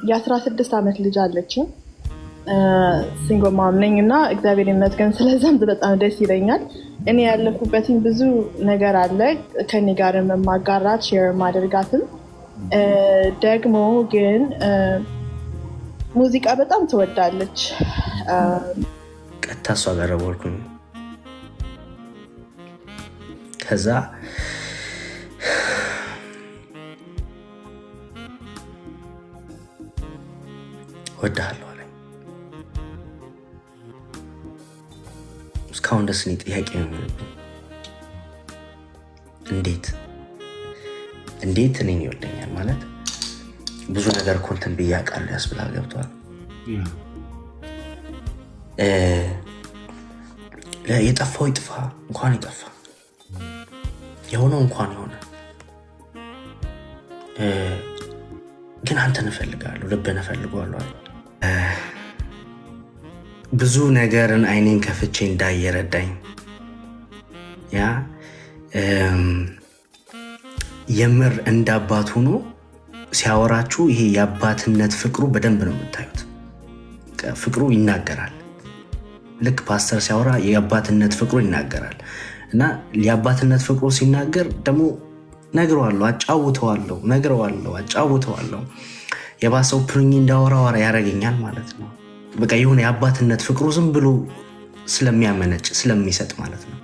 የ16 ዓመት ልጅ አለችኝ። ሲንግል ማም ነኝ እና እግዚአብሔር ይመስገን ስለዛም በጣም ደስ ይለኛል። እኔ ያለፉበትኝ ብዙ ነገር አለ ከኔ ጋር መማጋራት ሼር ማድረጋትም ደግሞ ግን ሙዚቃ በጣም ትወዳለች። ቀጥታ እሷ ጋር ደወልኩኝ። ከዛ ወዳለሁ አለኝ። እስካሁን ደስ እኔ ጥያቄ ነው የሚሆንብኝ እንዴት እኔን ይወደኛል ማለት ብዙ ነገር ኮንተን ብያቃለሁ ያስብላ ገብቷል። የጠፋው ይጥፋ እንኳን ይጠፋ የሆነው እንኳን የሆነ ግን አንተን እፈልጋለሁ ልብህን እፈልጋለሁ። ብዙ ነገርን አይኔን ከፍቼ እንዳየረዳኝ ያ የምር እንዳባት ሆኖ ሲያወራችሁ ይሄ የአባትነት ፍቅሩ በደንብ ነው የምታዩት። ፍቅሩ ይናገራል። ልክ ፓስተር ሲያወራ የአባትነት ፍቅሩ ይናገራል እና የአባትነት ፍቅሩ ሲናገር ደግሞ ነግረዋለሁ፣ አጫውተዋለሁ። የባሰው ፕሩኝ እንዳወራ ያረገኛል ማለት ነው። በቃ የሆነ የአባትነት ፍቅሩ ዝም ብሎ ስለሚያመነጭ ስለሚሰጥ ማለት ነው።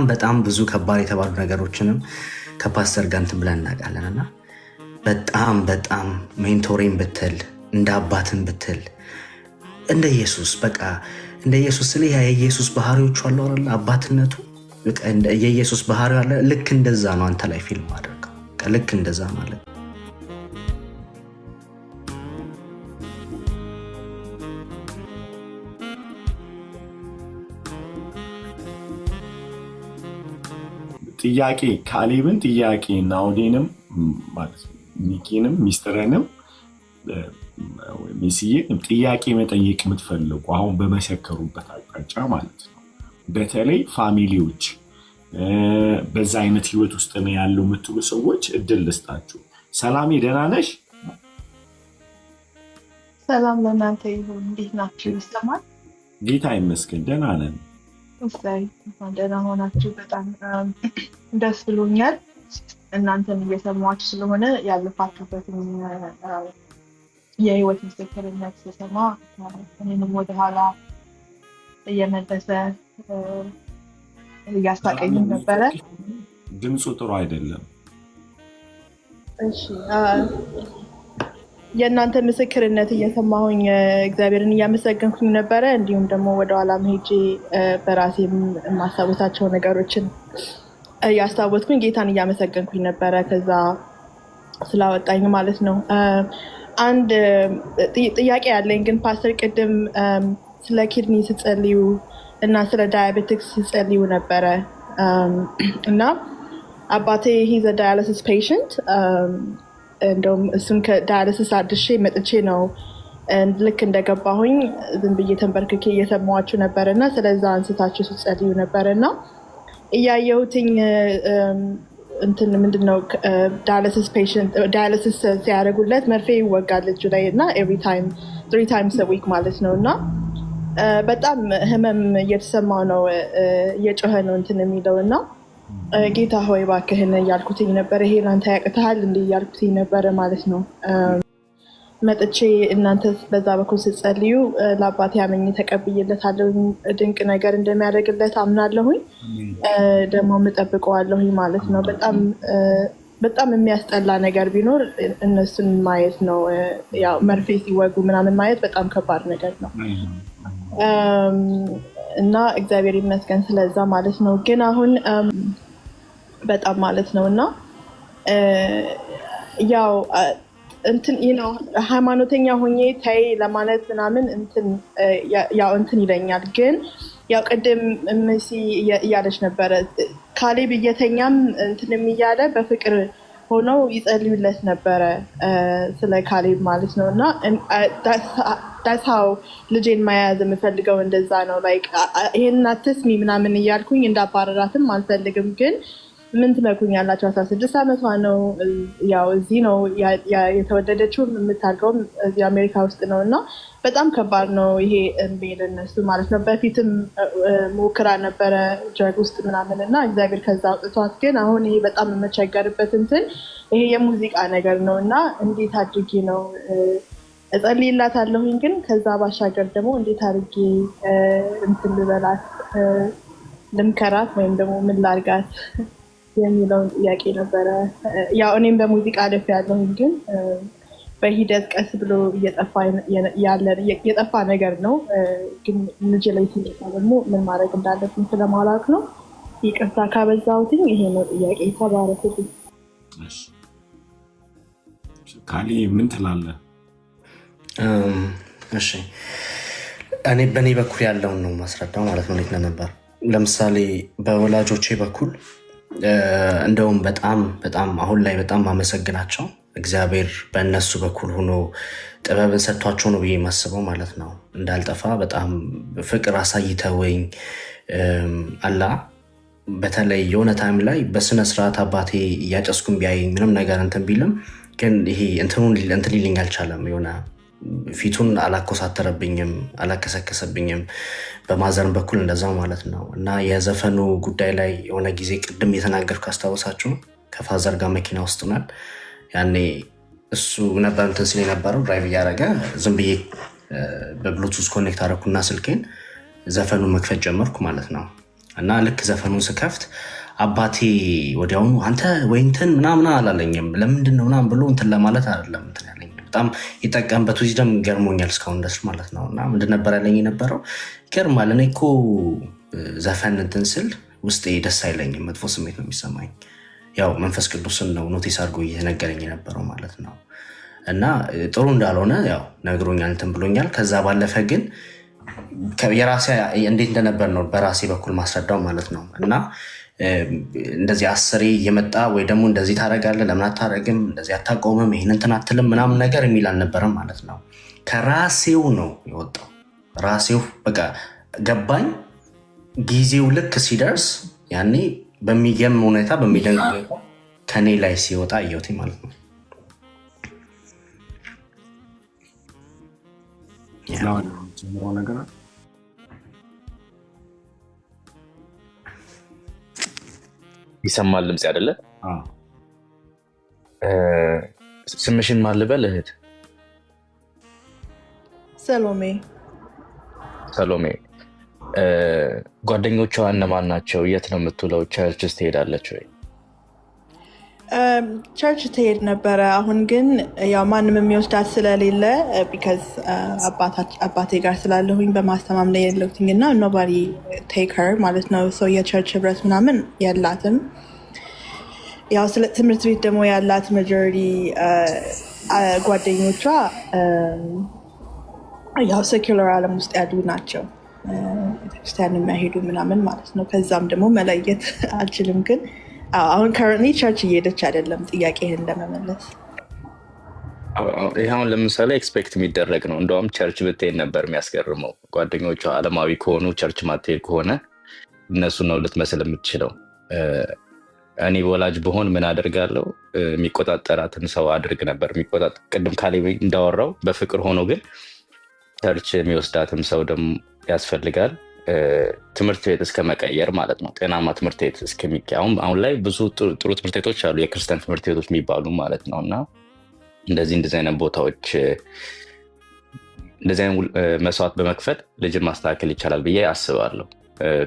በጣም ብዙ ከባድ የተባሉ ነገሮችንም ከፓስተር ጋር እንትን ብለን እናውቃለን እና በጣም ሜንቶሬን ብትል እንደ አባትን ብትል እንደ ኢየሱስ በቃ እንደ ኢየሱስ ስለ የኢየሱስ ባህሪዎች አሉ አይደል? አባትነቱ በቃ የኢየሱስ ባህሪ አለ። ልክ እንደዛ ነው አንተ ላይ ፊልም አድርገው ልክ እንደዛ ማለት ጥያቄ ካሌብን ጥያቄ ናውዴንም ማለት ሚኪንም ሚስተርንም ሚስዬንም ጥያቄ መጠየቅ የምትፈልጉ አሁን በመሰከሩበት አቅጣጫ ማለት ነው። በተለይ ፋሚሊዎች በዛ አይነት ህይወት ውስጥ ነው ያለው የምትሉ ሰዎች እድል ልስጣችሁ። ሰላም ደህና ነሽ? ሰላም ለእናንተ ይሁን። እንዴት ናችሁ? ይሰማል? ጌታ ይመስገን ደህና ነን። ደህና ሆናችሁ በጣም ደስ ብሎኛል። እናንተን እየሰማችሁ ስለሆነ ያለፋችሁበትን የህይወት ምስክርነት ስሰማ እኔንም ወደኋላ እየመለሰ እያሳቀኝ ነበረ። ድምፁ ጥሩ አይደለም። እሺ የእናንተ ምስክርነት እየሰማሁኝ እግዚአብሔርን እያመሰገንኩኝ ነበረ። እንዲሁም ደግሞ ወደኋላ ሄጄ በራሴም የማስታወሳቸው ነገሮችን እያስታወስኩኝ ጌታን እያመሰገንኩኝ ነበረ ከዛ ስላወጣኝ ማለት ነው። አንድ ጥያቄ ያለኝ ግን ፓስተር ቅድም ስለ ኪድኒ ስትጸልዩ እና ስለ ዳያቤቲክስ ስትጸልዩ ነበረ እና አባቴ ሂዝ ዳያሊሲስ ፔሽንት እንደውም እሱን ከዳያሊሲስ አድሼ መጥቼ ነው ልክ እንደገባሁኝ ዝም ብዬ ተንበርክኬ እየሰማኋችሁ ነበረ እና ስለዛ አንስታችሁ ስትጸልዩ ነበረ እና እያየሁትኝ እንትን ምንድነው ዳያሊሲስ ፔሽንት ዳያሊሲስ ሲያደርጉለት መርፌ ይወጋል እጁ ላይ እና ኤቭሪ ታይም 3 times a week ማለት ነው እና በጣም ህመም እየተሰማው ነው እየጮኸ ነው እንትን የሚለው እና ጌታ ሆይ እባክህን እያልኩትኝ ነበር። ይሄ ላንተ ያቅትሃል እንዲህ እያልኩትኝ ነበረ ማለት ነው። መጥቼ እናንተ በዛ በኩል ስትጸልዩ ለአባቴ አመኝ ተቀብዬለታለሁ። ድንቅ ነገር እንደሚያደርግለት አምናለሁኝ ደግሞ እጠብቀዋለሁኝ ማለት ነው። በጣም የሚያስጠላ ነገር ቢኖር እነሱን ማየት ነው። ያው መርፌ ሲወጉ ምናምን ማየት በጣም ከባድ ነገር ነው እና እግዚአብሔር ይመስገን ስለዛ ማለት ነው። ግን አሁን በጣም ማለት ነው እና ያው እንትን ሃይማኖተኛ ሆኜ ታይ ለማለት ምናምን እንትን ይለኛል። ግን ያው ቅድም ምሲ እያለች ነበረ ካሌብ እየተኛም እንትንም እያለ በፍቅር ሆነው ይጸልዩለት ነበረ ስለ ካሌብ ማለት ነው እና ዳሳው ልጄን መያዝ የምፈልገው እንደዛ ነው። ይሄን አትስሚ ምናምን እያልኩኝ እንዳባረራትም አልፈልግም። ግን ምን ትመክሩኛላችሁ? 16 ዓመቷ ነው። ያው እዚህ ነው የተወለደችው፣ የምታድገውም እዚህ አሜሪካ ውስጥ ነው እና በጣም ከባድ ነው ይሄ ለእነሱ ማለት ነው። በፊትም ሞክራ ነበረ ድረግ ውስጥ ምናምን እና እግዚአብሔር ከዛ አውጥቷት፣ ግን አሁን ይሄ በጣም የምቸገርበት እንትን ይሄ የሙዚቃ ነገር ነው እና እንዴት አድርጌ ነው እጸልይላታለሁኝ፣ ግን ከዛ ባሻገር ደግሞ እንዴት አድርጌ እንትን ልበላት ልምከራት ወይም ደግሞ ምን ላርጋት የሚለውን ጥያቄ ነበረ። ያው እኔም በሙዚቃ አልፍ ያለሁኝ፣ ግን በሂደት ቀስ ብሎ የጠፋ ነገር ነው። ግን ልጅ ላይ ሲመጣ ደግሞ ምን ማድረግ እንዳለብኝ ስለማላውቅ ነው። ይቅርታ ካበዛሁትኝ። ይሄ ነው ጥያቄ። ተባረኩልኝ። ካሊ ምን ትላለህ? እሺ እኔ በእኔ በኩል ያለውን ነው ማስረዳው ማለት ነው። እንዴት ነበር? ለምሳሌ በወላጆቼ በኩል እንደውም በጣም አሁን ላይ በጣም ማመሰግናቸው እግዚአብሔር በእነሱ በኩል ሆኖ ጥበብን ሰጥቷቸው ነው ብዬ የማስበው ማለት ነው። እንዳልጠፋ በጣም ፍቅር አሳይተውኝ አላ በተለይ የሆነ ታይም ላይ በስነስርዓት አባቴ እያጨስኩም ቢያየኝ ምንም ነገር እንትን ቢልም ግን ይሄ እንትን ሊልኝ አልቻለም። የሆነ ፊቱን አላኮሳተረብኝም፣ አላከሰከሰብኝም። በማዘርን በኩል እንደዛው ማለት ነው። እና የዘፈኑ ጉዳይ ላይ የሆነ ጊዜ ቅድም የተናገርኩ አስታወሳችሁ፣ ከፋዘር ጋር መኪና ውስጥ ነን። ያኔ እሱ ነበር እንትን ሲል የነበረው ድራይቭ እያደረገ ዝም ብዬ በብሉቱዝ ኮኔክት አደረኩና ስልኬን ዘፈኑን መክፈት ጀመርኩ ማለት ነው። እና ልክ ዘፈኑን ስከፍት አባቴ ወዲያውኑ አንተ ወይ እንትን ምናምን አላለኝም። ለምንድን ነው ምናምን ብሎ እንትን ለማለት አይደለም እንትን ያለኝ፣ በጣም ይጠቀምበት ዊዝደም ገርሞኛል እስካሁን ድረስ ማለት ነው። እና ምንድን ነበር ያለኝ የነበረው? ይገርማል። እኔ እኮ ዘፈን እንትን ስል ውስጤ ደስ አይለኝም፣ መጥፎ ስሜት ነው የሚሰማኝ። ያው መንፈስ ቅዱስን ነው ኖቲስ አድርጎ እየነገረኝ የነበረው ማለት ነው። እና ጥሩ እንዳልሆነ ያው ነግሮኛል፣ እንትን ብሎኛል። ከዛ ባለፈ ግን የራሴ እንዴት እንደነበር ነው በራሴ በኩል ማስረዳው ማለት ነው። እና እንደዚህ አስሬ እየመጣ ወይ ደግሞ እንደዚህ ታደርጋለህ፣ ለምን አታደርግም፣ እንደዚህ አታቆምም፣ ይህን እንትን አትልም ምናምን ነገር የሚል አልነበረም ማለት ነው። ከራሴው ነው የወጣው። ራሴው በቃ ገባኝ። ጊዜው ልክ ሲደርስ ያኔ በሚገርም ሁኔታ በሚደንቅ ሁኔታ ከኔ ላይ ሲወጣ እየወቴ ማለት ነው። ይሰማል ድምፅ አይደለ? ስምሽን ማን ልበል እህት? ሰሎሜ። ጓደኞቿ እነማን ናቸው? የት ነው የምትውለው? ቸርችስ ትሄዳለች ወይ? ቸርች ትሄድ ነበረ። አሁን ግን ያው ማንም የሚወስዳት ስለሌለ ቢካዝ አባቴ ጋር ስላለሁኝ በማስተማም ላይ የለሁትኝ እና ኖባዲ ቴክ ሄር ማለት ነው። ሰው የቸርች ህብረት ምናምን የላትም። ያው ስለ ትምህርት ቤት ደግሞ ያላት ማጆሪቲ ጓደኞቿ ያው ሴኩላር ዓለም ውስጥ ያሉ ናቸው፣ ቤተክርስቲያን የሚያሄዱ ምናምን ማለት ነው። ከዛም ደግሞ መለየት አልችልም። ግን አሁን ከረንትሊ ቸርች እየሄደች አይደለም። ጥያቄህን ለመመለስ ይህ አሁን ለምሳሌ ኤክስፔክት የሚደረግ ነው። እንደውም ቸርች ብትሄድ ነበር የሚያስገርመው። ጓደኞቿ ዓለማዊ ከሆኑ ቸርች ማትሄድ ከሆነ እነሱ ነው ልትመስል የምትችለው። እኔ ወላጅ ብሆን ምን አደርጋለሁ? የሚቆጣጠራትን ሰው አድርግ ነበር። ቅድም ካሌብ እንዳወራው በፍቅር ሆኖ ግን ቸርች የሚወስዳትም ሰው ደግሞ ያስፈልጋል። ትምህርት ቤት እስከ መቀየር ማለት ነው። ጤናማ ትምህርት ቤት አሁን ላይ ብዙ ጥሩ ትምህርት ቤቶች አሉ፣ የክርስቲያን ትምህርት ቤቶች የሚባሉ ማለት ነው። እና እንደዚህ አይነት ቦታዎች እንደዚህ አይነት መስዋዕት በመክፈል ልጅን ማስተካከል ይቻላል ብዬ አስባለሁ።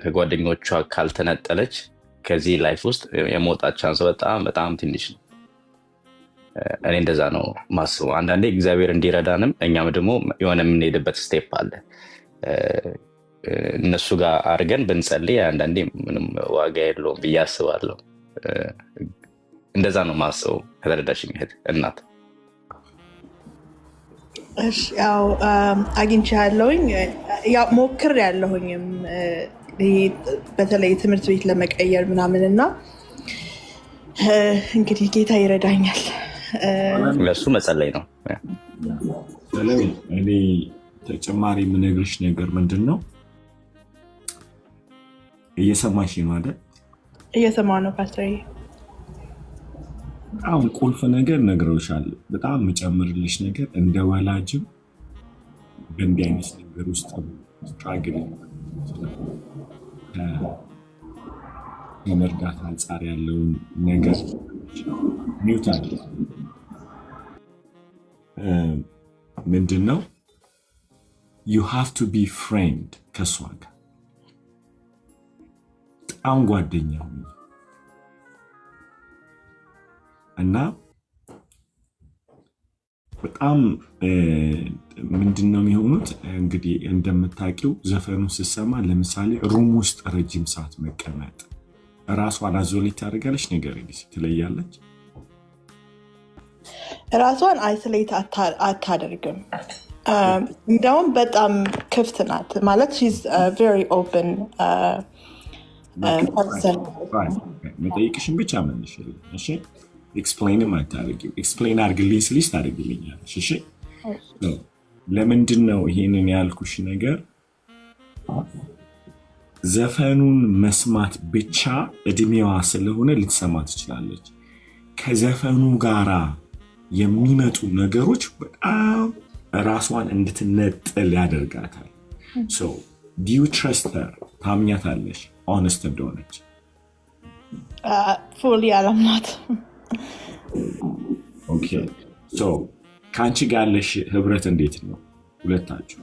ከጓደኞቿ ካልተነጠለች ከዚህ ላይፍ ውስጥ የመውጣት ቻንስ በጣም ትንሽ ነው። እኔ እንደዛ ነው ማስበው። አንዳንዴ እግዚአብሔር እንዲረዳንም እኛም ደግሞ የሆነ የምንሄድበት ስቴፕ አለ። እነሱ ጋር አድርገን ብንጸልይ አንዳንዴ ምንም ዋጋ የለውም ብዬ አስባለሁ። እንደዛ ነው ማስበው። ከተረዳሽኝ እህት እናት። ያው አግኝቻለሁኝ፣ ያው ሞክር ያለሁኝም በተለይ ትምህርት ቤት ለመቀየር ምናምን እና እንግዲህ ጌታ ይረዳኛል። ለሱ መጸለይ ነው። እኔ ተጨማሪ የምነግርሽ ነገር ምንድን ነው፣ እየሰማሽ ነው አይደል? እየሰማሁ ነው ፓስተር። አሁን ቁልፍ ነገር ነግረውሻል። በጣም የምጨምርልሽ ነገር እንደ ወላጅም በእንዲህ አይነት ነገር ውስጥ ስትራግል ከመርዳት አንጻር ያለውን ነገር ሚውት አለ። ምንድን ነው you have to be friend ከሷ ጋር በጣም ጓደኛ ሁኚ እና በጣም ምንድን ነው የሚሆኑት እንግዲህ እንደምታውቂው ዘፈኑ ስሰማ ለምሳሌ ሩም ውስጥ ረጅም ሰዓት መቀመጥ ራሷን አዞሌት ታደርጋለች ነገር ትለያለች። ራሷን አይሶሌት አታደርግም። እንደውም በጣም ክፍት ናት ማለት she's a very open person። መጠይቅሽን ብቻ መልሽልኝ እሺ። ኤክስፕሌንም አታደርጊው። ኤክስፕሌን አድርግልኝ ስልሽ ታደርግልኛለሽ እሺ። ለምንድን ነው ይሄንን ያልኩሽ ነገር ዘፈኑን መስማት ብቻ እድሜዋ ስለሆነ ልትሰማ ትችላለች። ከዘፈኑ ጋራ የሚመጡ ነገሮች በጣም ራሷን እንድትነጥል ያደርጋታል። ሶ do you trust her? ታምኛታለሽ ሆነስት እንደሆነች? fully አላምናት። ኦኬ ሶ ከአንቺ ጋር ያለሽ ህብረት እንዴት ነው ሁለታችሁ?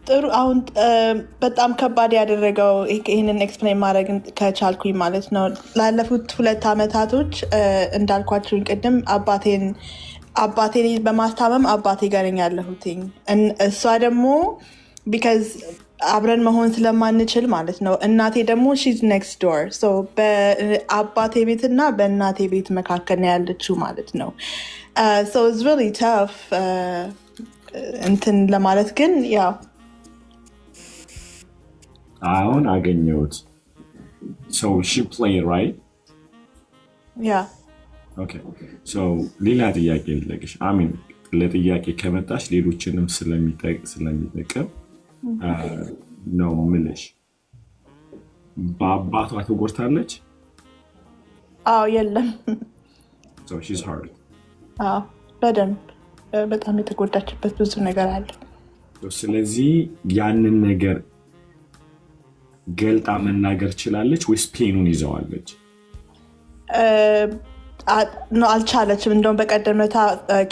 ጥሩ። አሁን በጣም ከባድ ያደረገው ይህንን ኤክስፕሌን ማድረግ ከቻልኩኝ ማለት ነው ላለፉት 2 ዓመታቶች እንዳልኳችሁኝ ቅድም አባቴን በማስታመም አባቴ ጋር ነኝ ያለሁትኝ። እሷ ደግሞ ቢካዝ አብረን መሆን ስለማንችል ማለት ነው። እናቴ ደግሞ ሺዝ ኔክስት ዶር በአባቴ ቤት እና በእናቴ ቤት መካከል ነው ያለችው ማለት ነው። ሶ ኢትስ ሪሊ ታፍ እንትን ለማለት ግን ያው አሁን አገኘሁት። ሶ ሺ ፕሌይ ራይት ያ ኦኬ። ሶ ሌላ ጥያቄ ልጠይቅሽ። አሚን ለጥያቄ ከመጣሽ ሌሎችንም ስለሚጠቅም ነው ምልሽ። በአባቷ ተጎድታለች? አዎ የለም። So she's hard. አዎ በደንብ በጣም የተጎዳችበት ብዙ ነገር አለ። ስለዚህ ያንን ነገር ገልጣ መናገር ችላለች ወይስ ፔኑን ይዘዋለች? አልቻለችም። እንደውም በቀደምታ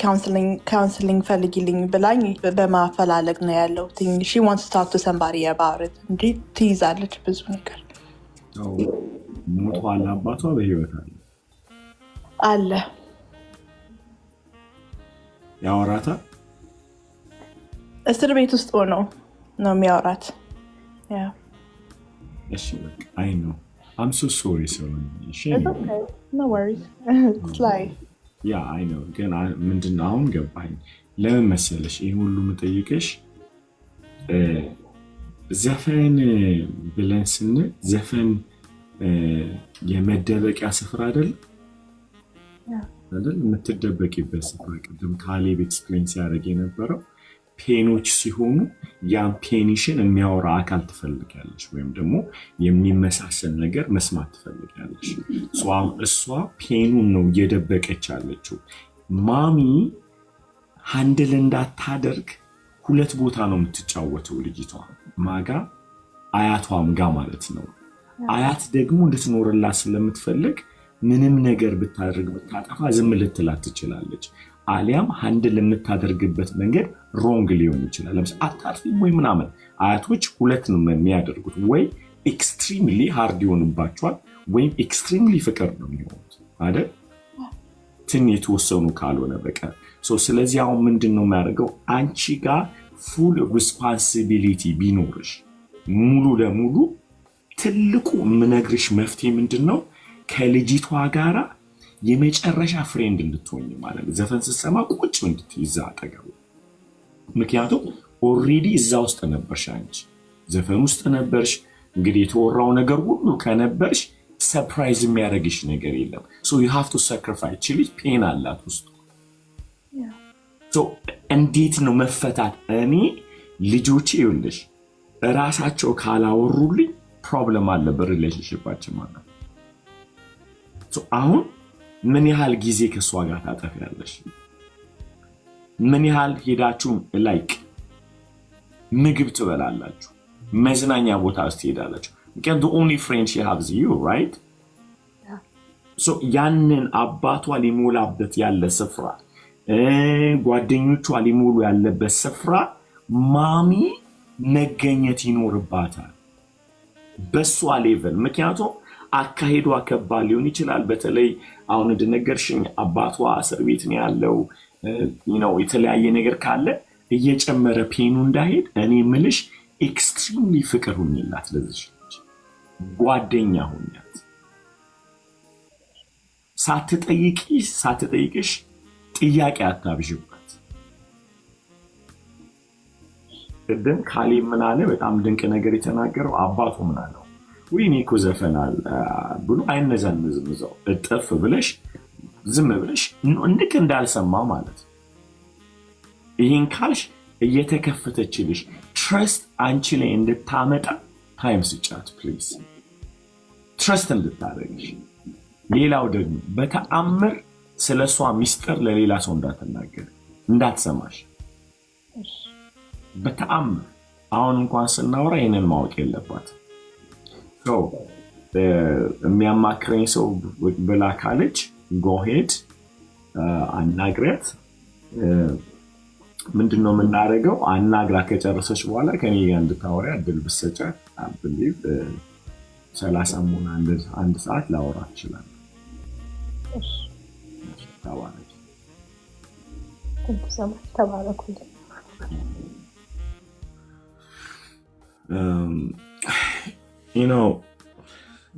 ካውንስሊንግ ፈልጊልኝ ብላኝ በማፈላለግ ነው ያለው። she wants to talk to somebody about it እንጂ ትይዛለች ብዙ ነገር። ሞቷል አባቷ በህይወት አለ? ያወራታል? እስር ቤት ውስጥ ሆኖ ነው የሚያወራት። እሺ በቃ አይ ነው I'm so sorry Solon. It's okay. No worries. It's life. Yeah, I know. ግን ምንድነው አሁን ገባኝ። ለምን መሰለሽ ይሄ ሁሉ የምጠይቅሽ ዘፈን ብለን ስንል ዘፈን የመደበቂያ ስፍራ አይደል? አይደል? የምትደበቂበት ስፍራ ቅድም ካሌብ ኤክስፕሌን ሲያደርግ የነበረው ፔኖች ሲሆኑ ያን ፔኒሽን የሚያወራ አካል ትፈልጋለች ወይም ደግሞ የሚመሳሰል ነገር መስማት ትፈልጋለች። እሷ ፔኑን ነው እየደበቀች ያለችው። ማሚ ሃንድል እንዳታደርግ 2 ቦታ ነው የምትጫወተው ልጅቷ። ማጋ አያቷም ጋር ማለት ነው። አያት ደግሞ እንድትኖርላት ስለምትፈልግ ምንም ነገር ብታደርግ ብታጠፋ ዝም ልትላት ትችላለች። አሊያም ሃንድል የምታደርግበት መንገድ ሮንግ ሊሆን ይችላል። ለምሳሌ አታርፊም ወይ ምናምን። አያቶች 2 ነው የሚያደርጉት፣ ወይ ኤክስትሪምሊ ሃርድ ይሆንባቸዋል ወይም ኤክስትሪምሊ ፍቅር ነው የሚሆኑት አይደል? የተወሰኑ ካልሆነ በቀር። ስለዚህ አሁን ምንድን ነው የሚያደርገው? አንቺ ጋር ፉል ሪስፖንሲቢሊቲ ቢኖርሽ ሙሉ ለሙሉ ትልቁ የምነግርሽ መፍትሄ ምንድን ነው? ከልጅቷ ጋራ የመጨረሻ ፍሬንድ እንድትሆኝ ማለት ነው። ዘፈን ስትሰማ ቁጭ እንድትይዛ አጠገቡ። ምክንያቱም ኦልሬዲ እዛ ውስጥ ነበርሽ፣ አንቺ ዘፈን ውስጥ ነበርሽ። እንግዲህ የተወራው ነገር ሁሉ ከነበርሽ ሰርፕራይዝ የሚያደርግሽ ነገር የለም። ሶ ዩ ሃቭ ቱ ሳክሪፋይስ። ልጅ ፔን አላት ውስጡ። ሶ እንዴት ነው መፈታት? እኔ ልጆቼ ይኸውልሽ እራሳቸው ካላወሩልኝ ፕሮብለም አለ በሪሌሽንሺፓችን ማለት ነው። አሁን ምን ያህል ጊዜ ከእሷ ጋር ታጠፊያለሽ? ምን ያህል ሄዳችሁ ላይክ ምግብ ትበላላችሁ? መዝናኛ ቦታ ውስጥ ትሄዳላችሁ? because the only friend she has you, right? so ያንን አባቷ ሊሞላበት ያለ ስፍራ ጓደኞቿ ሊሞሉ ያለበት ስፍራ ማሚ መገኘት ይኖርባታል በሷ ሌቭል። ምክንያቱም አካሄዷ ከባድ ሊሆን ይችላል። በተለይ አሁን እንደነገርሽኝ አባቷ እስር ቤት ነው ያለው። የተለያየ ነገር ካለ እየጨመረ ፔኑ እንዳይሄድ እኔ ምልሽ ኤክስትሪምሊ ፍቅር ሁኝላት፣ ለዚህ ጓደኛ ሁኛት። ሳትጠይቅሽ ጥያቄ አታብዥባት። ቅድም ካሌብ ምን አለ? በጣም ድንቅ ነገር የተናገረው አባቱ ምን አለው? ወይኔ እኮ ዘፈናል ብሎ አይነዛንዝም። እዛው እጥፍ ብለሽ ዝም ብለሽ እንድክ እንዳልሰማ ማለት ነው። ይህን ካልሽ እየተከፈተችልሽ ትረስት አንቺ ላይ እንድታመጣ ታይም ስጫት ፕሊዝ፣ ትረስት እንድታደርግሽ። ሌላው ደግሞ በተአምር ስለሷ ሚስጥር ለሌላ ሰው እንዳትናገር እንዳትሰማሽ በተአምር። አሁን እንኳን ስናወራ ይህንን ማወቅ የለባት። የሚያማክረኝ ሰው ብላ ካለች ጎሄድ አናግሪያት። ምንድነው የምናደርገው? አናግራ ከጨረሰች በኋላ ከኔ ጋር እንድታወሪ እድል ብትሰጫት አብሊቭ 30 ሆነ አንድ ሰዓት ላወራ ይችላል። ተባረኩ።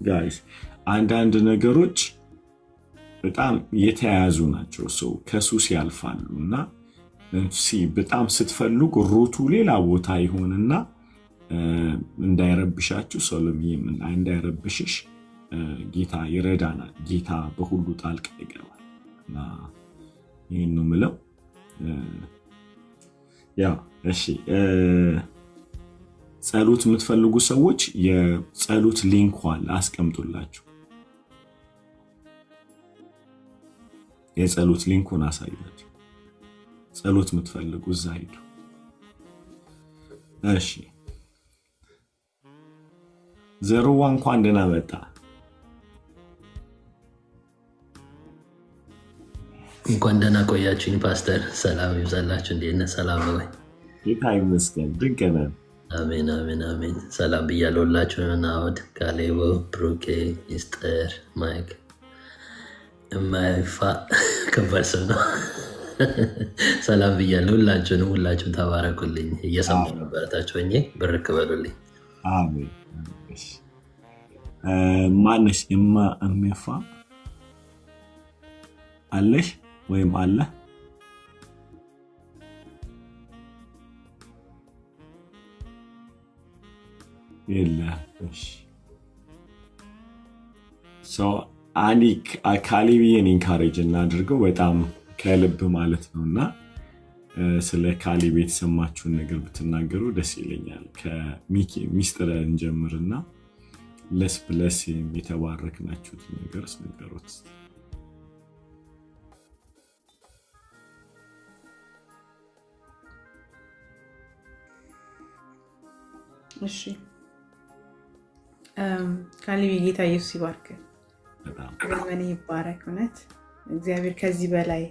ጋይስ አንዳንድ ነገሮች በጣም የተያያዙ ናቸው። ሰው ከሱስ ያልፋሉ እና በጣም ስትፈልጉ ሩቱ ሌላ ቦታ ይሆንና እንዳይረብሻችሁ ሰሎሜም እንዳይረብሽሽ ጌታ ይረዳናል። ጌታ በሁሉ ጣልቃ ይገባል እና ይህን ነው የምለው። እሺ ጸሎት የምትፈልጉ ሰዎች የጸሎት ሊንኳን አስቀምጡላችሁ። የጸሎት ሊንኩን አሳያችሁ። ጸሎት የምትፈልጉ እዛ ሂዱ። እሺ ዘሩዋ እንኳን ደህና መጣ። እንኳን ደህና ቆያችሁኝ ፓስተር። ሰላም ይብዛላችሁ። እንዴት ነህ? ሰላም ነው ወይ? ጌታ ይመስገን። ድንቅ ነን። አሜን አሜን አሜን። ሰላም ብያለሁ ሁላችሁ። ናውድ፣ ካሌቦ፣ ብሩኬ፣ ሚስጥር፣ ማይክ የማይፋ ከባድ ሰው ነው። ሰላም ብያለሁ ሁላችሁንም። ሁላችሁም ተባረኩልኝ። እየሰማሁ ነበረታችሁ ሆኜ ብርክ በሉልኝ። አሜን። ማነሽ የማይፋ አለሽ ወይም አለ? የለሽ። አንዲ ካሌብን ኢንካሬጅ እናድርገው በጣም ከልብ ማለት ነው እና ስለ ካሌብ የተሰማችሁን ነገር ብትናገሩ ደስ ይለኛል። ከሚስጥር እንጀምርና ለስ ብለስ የተባረክናችሁት ነገር ስነገሩት። እሺ ካሌብ ጌታ ኢየሱስ ይባርክ፣ ዘመን ይባረክ። እውነት እግዚአብሔር ከዚህ በላይ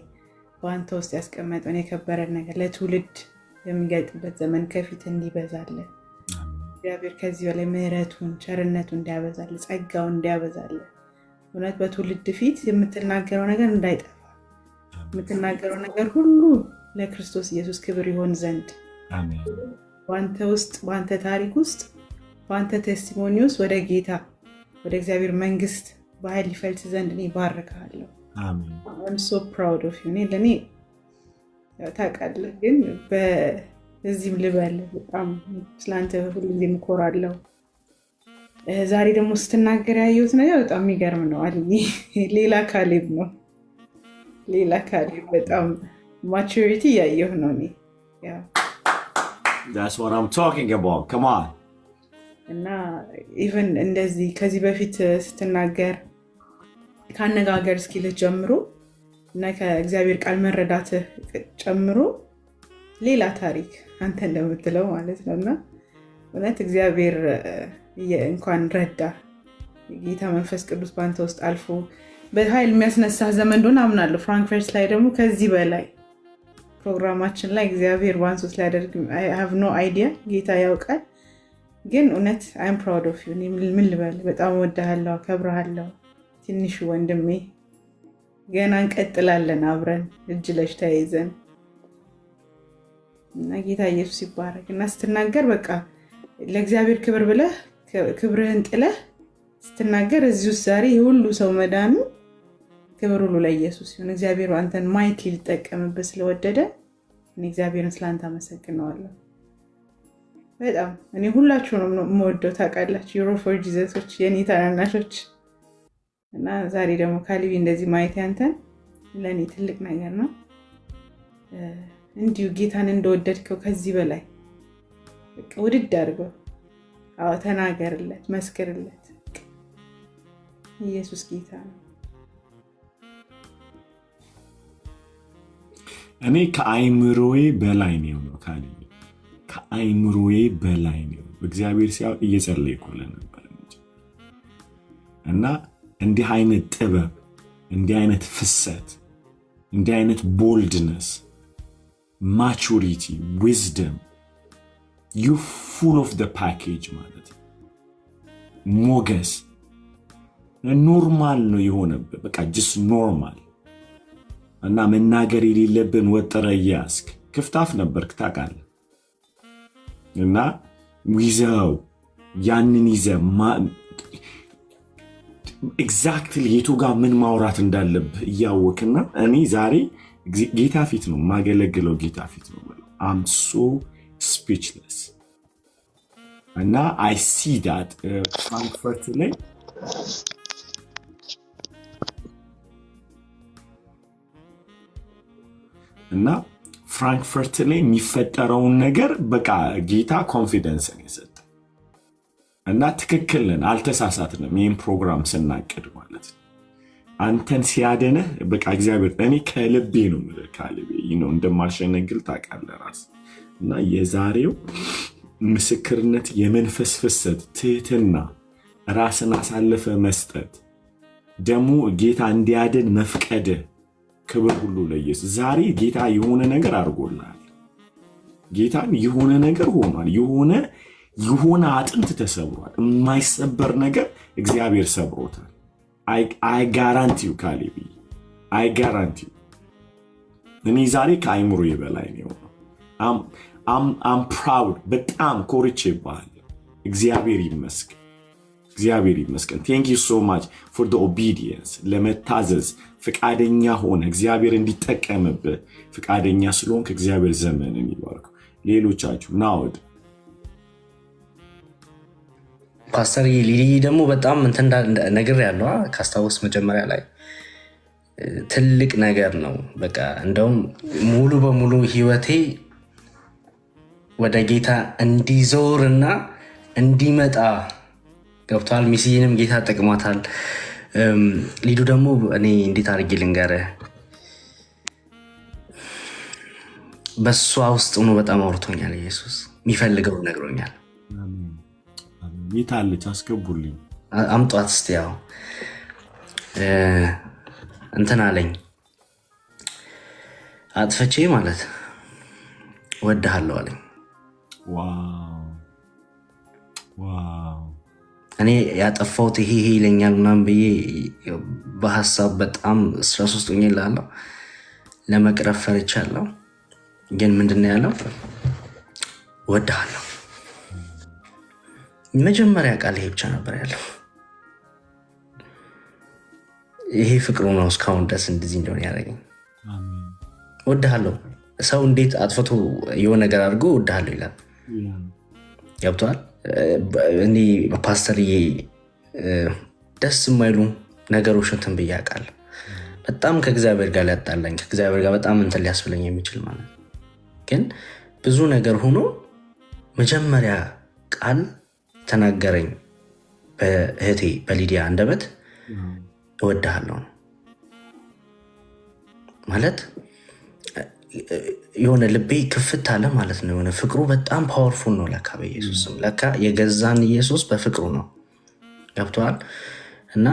በአንተ ውስጥ ያስቀመጠውን የከበረ ነገር ለትውልድ የሚገልጥበት ዘመን ከፊት እንዲበዛለ እግዚአብሔር ከዚህ በላይ ምሕረቱን ቸርነቱን እንዲያበዛለ ጸጋውን እንዲያበዛለ እውነት በትውልድ ፊት የምትናገረው ነገር እንዳይጠፋ የምትናገረው ነገር ሁሉ ለክርስቶስ ኢየሱስ ክብር ይሆን ዘንድ በአንተ ውስጥ በአንተ ታሪክ ውስጥ በአንተ ቴስቲሞኒ ውስጥ ወደ ጌታ ወደ እግዚአብሔር መንግስት በኃይል ሊፈልስ ዘንድ እኔ ባርካለሁ። አሜን። I'm so proud of you። ለኔ ታውቃለህ፣ ግን በዚህም ልበል በጣም ስላንተ ሁልጊዜ እኮራለሁ። ዛሬ ደግሞ ስትናገር ያየሁት ነገር በጣም የሚገርም ነው። ሌላ ካሌብ ነው። ሌላ ካሌብ በጣም ማቹሪቲ ያየሁ ነው እኔ። That's what I'm talking about. Come on. እና ኢቨን እንደዚህ ከዚህ በፊት ስትናገር ከአነጋገር ስኪልህ ጀምሮ እና ከእግዚአብሔር ቃል መረዳትህ ጨምሮ ሌላ ታሪክ አንተ እንደምትለው ማለት ነው። እና እውነት እግዚአብሔር እንኳን ረዳ ጌታ መንፈስ ቅዱስ በአንተ ውስጥ አልፎ በኃይል የሚያስነሳ ዘመን እንደሆነ አምናለሁ። ፍራንክፈርት ላይ ደግሞ ከዚህ በላይ ፕሮግራማችን ላይ እግዚአብሔር ዋንስ ውስጥ ሊያደርግ ሃቭ ኖ አይዲያ ጌታ ያውቃል። ግን እውነት አይም ፕራውድ ኦፍ ዩ። ምን ልበል፣ በጣም ወድሃለሁ፣ አከብረሃለሁ ትንሹ ወንድሜ። ገና እንቀጥላለን አብረን እጅ ለእጅ ተያይዘን እና ጌታ ኢየሱስ ይባረክ። እና ስትናገር በቃ ለእግዚአብሔር ክብር ብለህ ክብርህን ጥለህ ስትናገር እዚህ ውስጥ ዛሬ የሁሉ ሰው መዳኑ ክብር ሁሉ ለኢየሱስ ይሁን። እግዚአብሔር አንተን ማይክ ሊጠቀምበት ስለወደደ እኔ እግዚአብሔርን ስለአንተ አመሰግነዋለሁ በጣም። እኔ ሁላችሁንም ነው የምወደው ታውቃላችሁ፣ ዩሮ ፎር ጂዘሶች የኔ ታናናሾች። እና ዛሬ ደግሞ ካሊቢ እንደዚህ ማየት ያንተን ለእኔ ትልቅ ነገር ነው። እንዲሁ ጌታን እንደወደድከው ከዚህ በላይ ውድድ አድርገው ተናገርለት፣ መስክርለት። ኢየሱስ ጌታ ነው። እኔ ከአይምሮዬ በላይ ነው የሆነው ካሊቢ፣ ከአይምሮዬ በላይ ነው። እግዚአብሔር ሲያው እየጸለይኩልህ ነበር እና እንዲህ አይነት ጥበብ፣ እንዲህ አይነት ፍሰት፣ እንዲህ አይነት ቦልድነስ፣ ማቹሪቲ፣ ዊዝደም ዩ ፉል ኦፍ ደ ፓኬጅ ማለት ሞገስ ኖርማል ነው የሆነብህ። በቃ ጅስ ኖርማል እና መናገር የሌለብን ወጥረ እያስክ ክፍታፍ ነበርክ ታውቃለህ። እና ይዘው ያንን ይዘ ኤግዛክትሊ የቱ ጋር ምን ማውራት እንዳለብህ እያወቅና እኔ ዛሬ ጌታ ፊት ነው ማገለግለው፣ ጌታ ፊት ነው አም ሶ ስፒችለስ። እና አይ ሲ ዳት ፍራንክፈርት ላይ እና ፍራንክፈርት ላይ የሚፈጠረውን ነገር በቃ ጌታ ኮንፊደንስን የሰጠ እና ትክክልን አልተሳሳትንም። ይህን ፕሮግራም ስናቅድ ማለት ነው አንተን ሲያደነህ በቃ እግዚአብሔር እኔ ከልቤ ነው ከልቤ ነው እንደማልሸነግል ታውቃለህ ራስ። እና የዛሬው ምስክርነት የመንፈስ ፍሰት፣ ትህትና፣ ራስን አሳልፈ መስጠት፣ ደግሞ ጌታ እንዲያድን መፍቀድ፣ ክብር ሁሉ ለኢየሱስ። ዛሬ ጌታ የሆነ ነገር አድርጎልሃል። ጌታን የሆነ ነገር ሆኗል። የሆነ አጥንት ተሰብሯል። የማይሰበር ነገር እግዚአብሔር ሰብሮታል። አይ ጋራንቲው ካሌቢ፣ አይ ጋራንቲው። እኔ ዛሬ ከአይምሮ በላይ ነው። አም ፕራውድ፣ በጣም ኮርቼ ይባላል። እግዚአብሔር ይመስገን፣ እግዚአብሔር ይመስገን። ቴንክ ዩ ሶ ማች ፎር ደ ኦቢዲየንስ፣ ለመታዘዝ ፍቃደኛ ሆነ እግዚአብሔር እንዲጠቀምብህ ፍቃደኛ ስለሆንክ እግዚአብሔር ዘመንን ይባርክ። ሌሎቻችሁ ናወድ ፓስተር ሊሊ ደግሞ በጣም እንትን ነገር ያለው ካስታወስ መጀመሪያ ላይ ትልቅ ነገር ነው። በቃ እንደውም ሙሉ በሙሉ ህይወቴ ወደ ጌታ እንዲዞርና እንዲመጣ ገብቷል። ሚስዬንም ጌታ ጠቅሟታል። ሊዱ ደግሞ እኔ እንዴት አድርጌ ልንገርህ፣ በሷ ውስጥ ሆኖ በጣም አውርቶኛል። ኢየሱስ የሚፈልገው ነግሮኛል። የታለች? አስገቡልኝ፣ አምጧት እስቲ። ያው እንትን አለኝ አጥፈቼ ማለት ወድሃለሁ አለኝ። እኔ ያጠፋሁት ይሄ ይለኛል ምናምን ብዬ በሀሳብ በጣም 13 ሆኜ እላለሁ። ለመቅረብ ፈርቻለሁ። ግን ምንድን ነው ያለው? ወድሃለሁ። መጀመሪያ ቃል ይሄ ብቻ ነበር ያለው። ይሄ ፍቅሩ ነው እስካሁን ድረስ እንደዚህ እንደሆነ ያደረገኝ። ወድሃለሁ። ሰው እንዴት አጥፍቶ የሆነ ነገር አድርጎ ወድሃለሁ ይላል? ገብቶሃል? እኔ ፓስተርዬ ደስ የማይሉ ነገሮችን እንትን ብዬ አውቃለሁ። በጣም ከእግዚአብሔር ጋር ሊያጣላኝ፣ ከእግዚአብሔር ጋር በጣም እንትን ሊያስብለኝ የሚችል ማለት ነው። ግን ብዙ ነገር ሆኖ መጀመሪያ ቃል ተናገረኝ በእህቴ በሊዲያ አንደበት እወድሃለሁ ነው ማለት የሆነ ልቤ ክፍት አለ ማለት ነው። የሆነ ፍቅሩ በጣም ፓወርፉል ነው ለካ በኢየሱስም ለካ የገዛን ኢየሱስ በፍቅሩ ነው ገብቷል። እና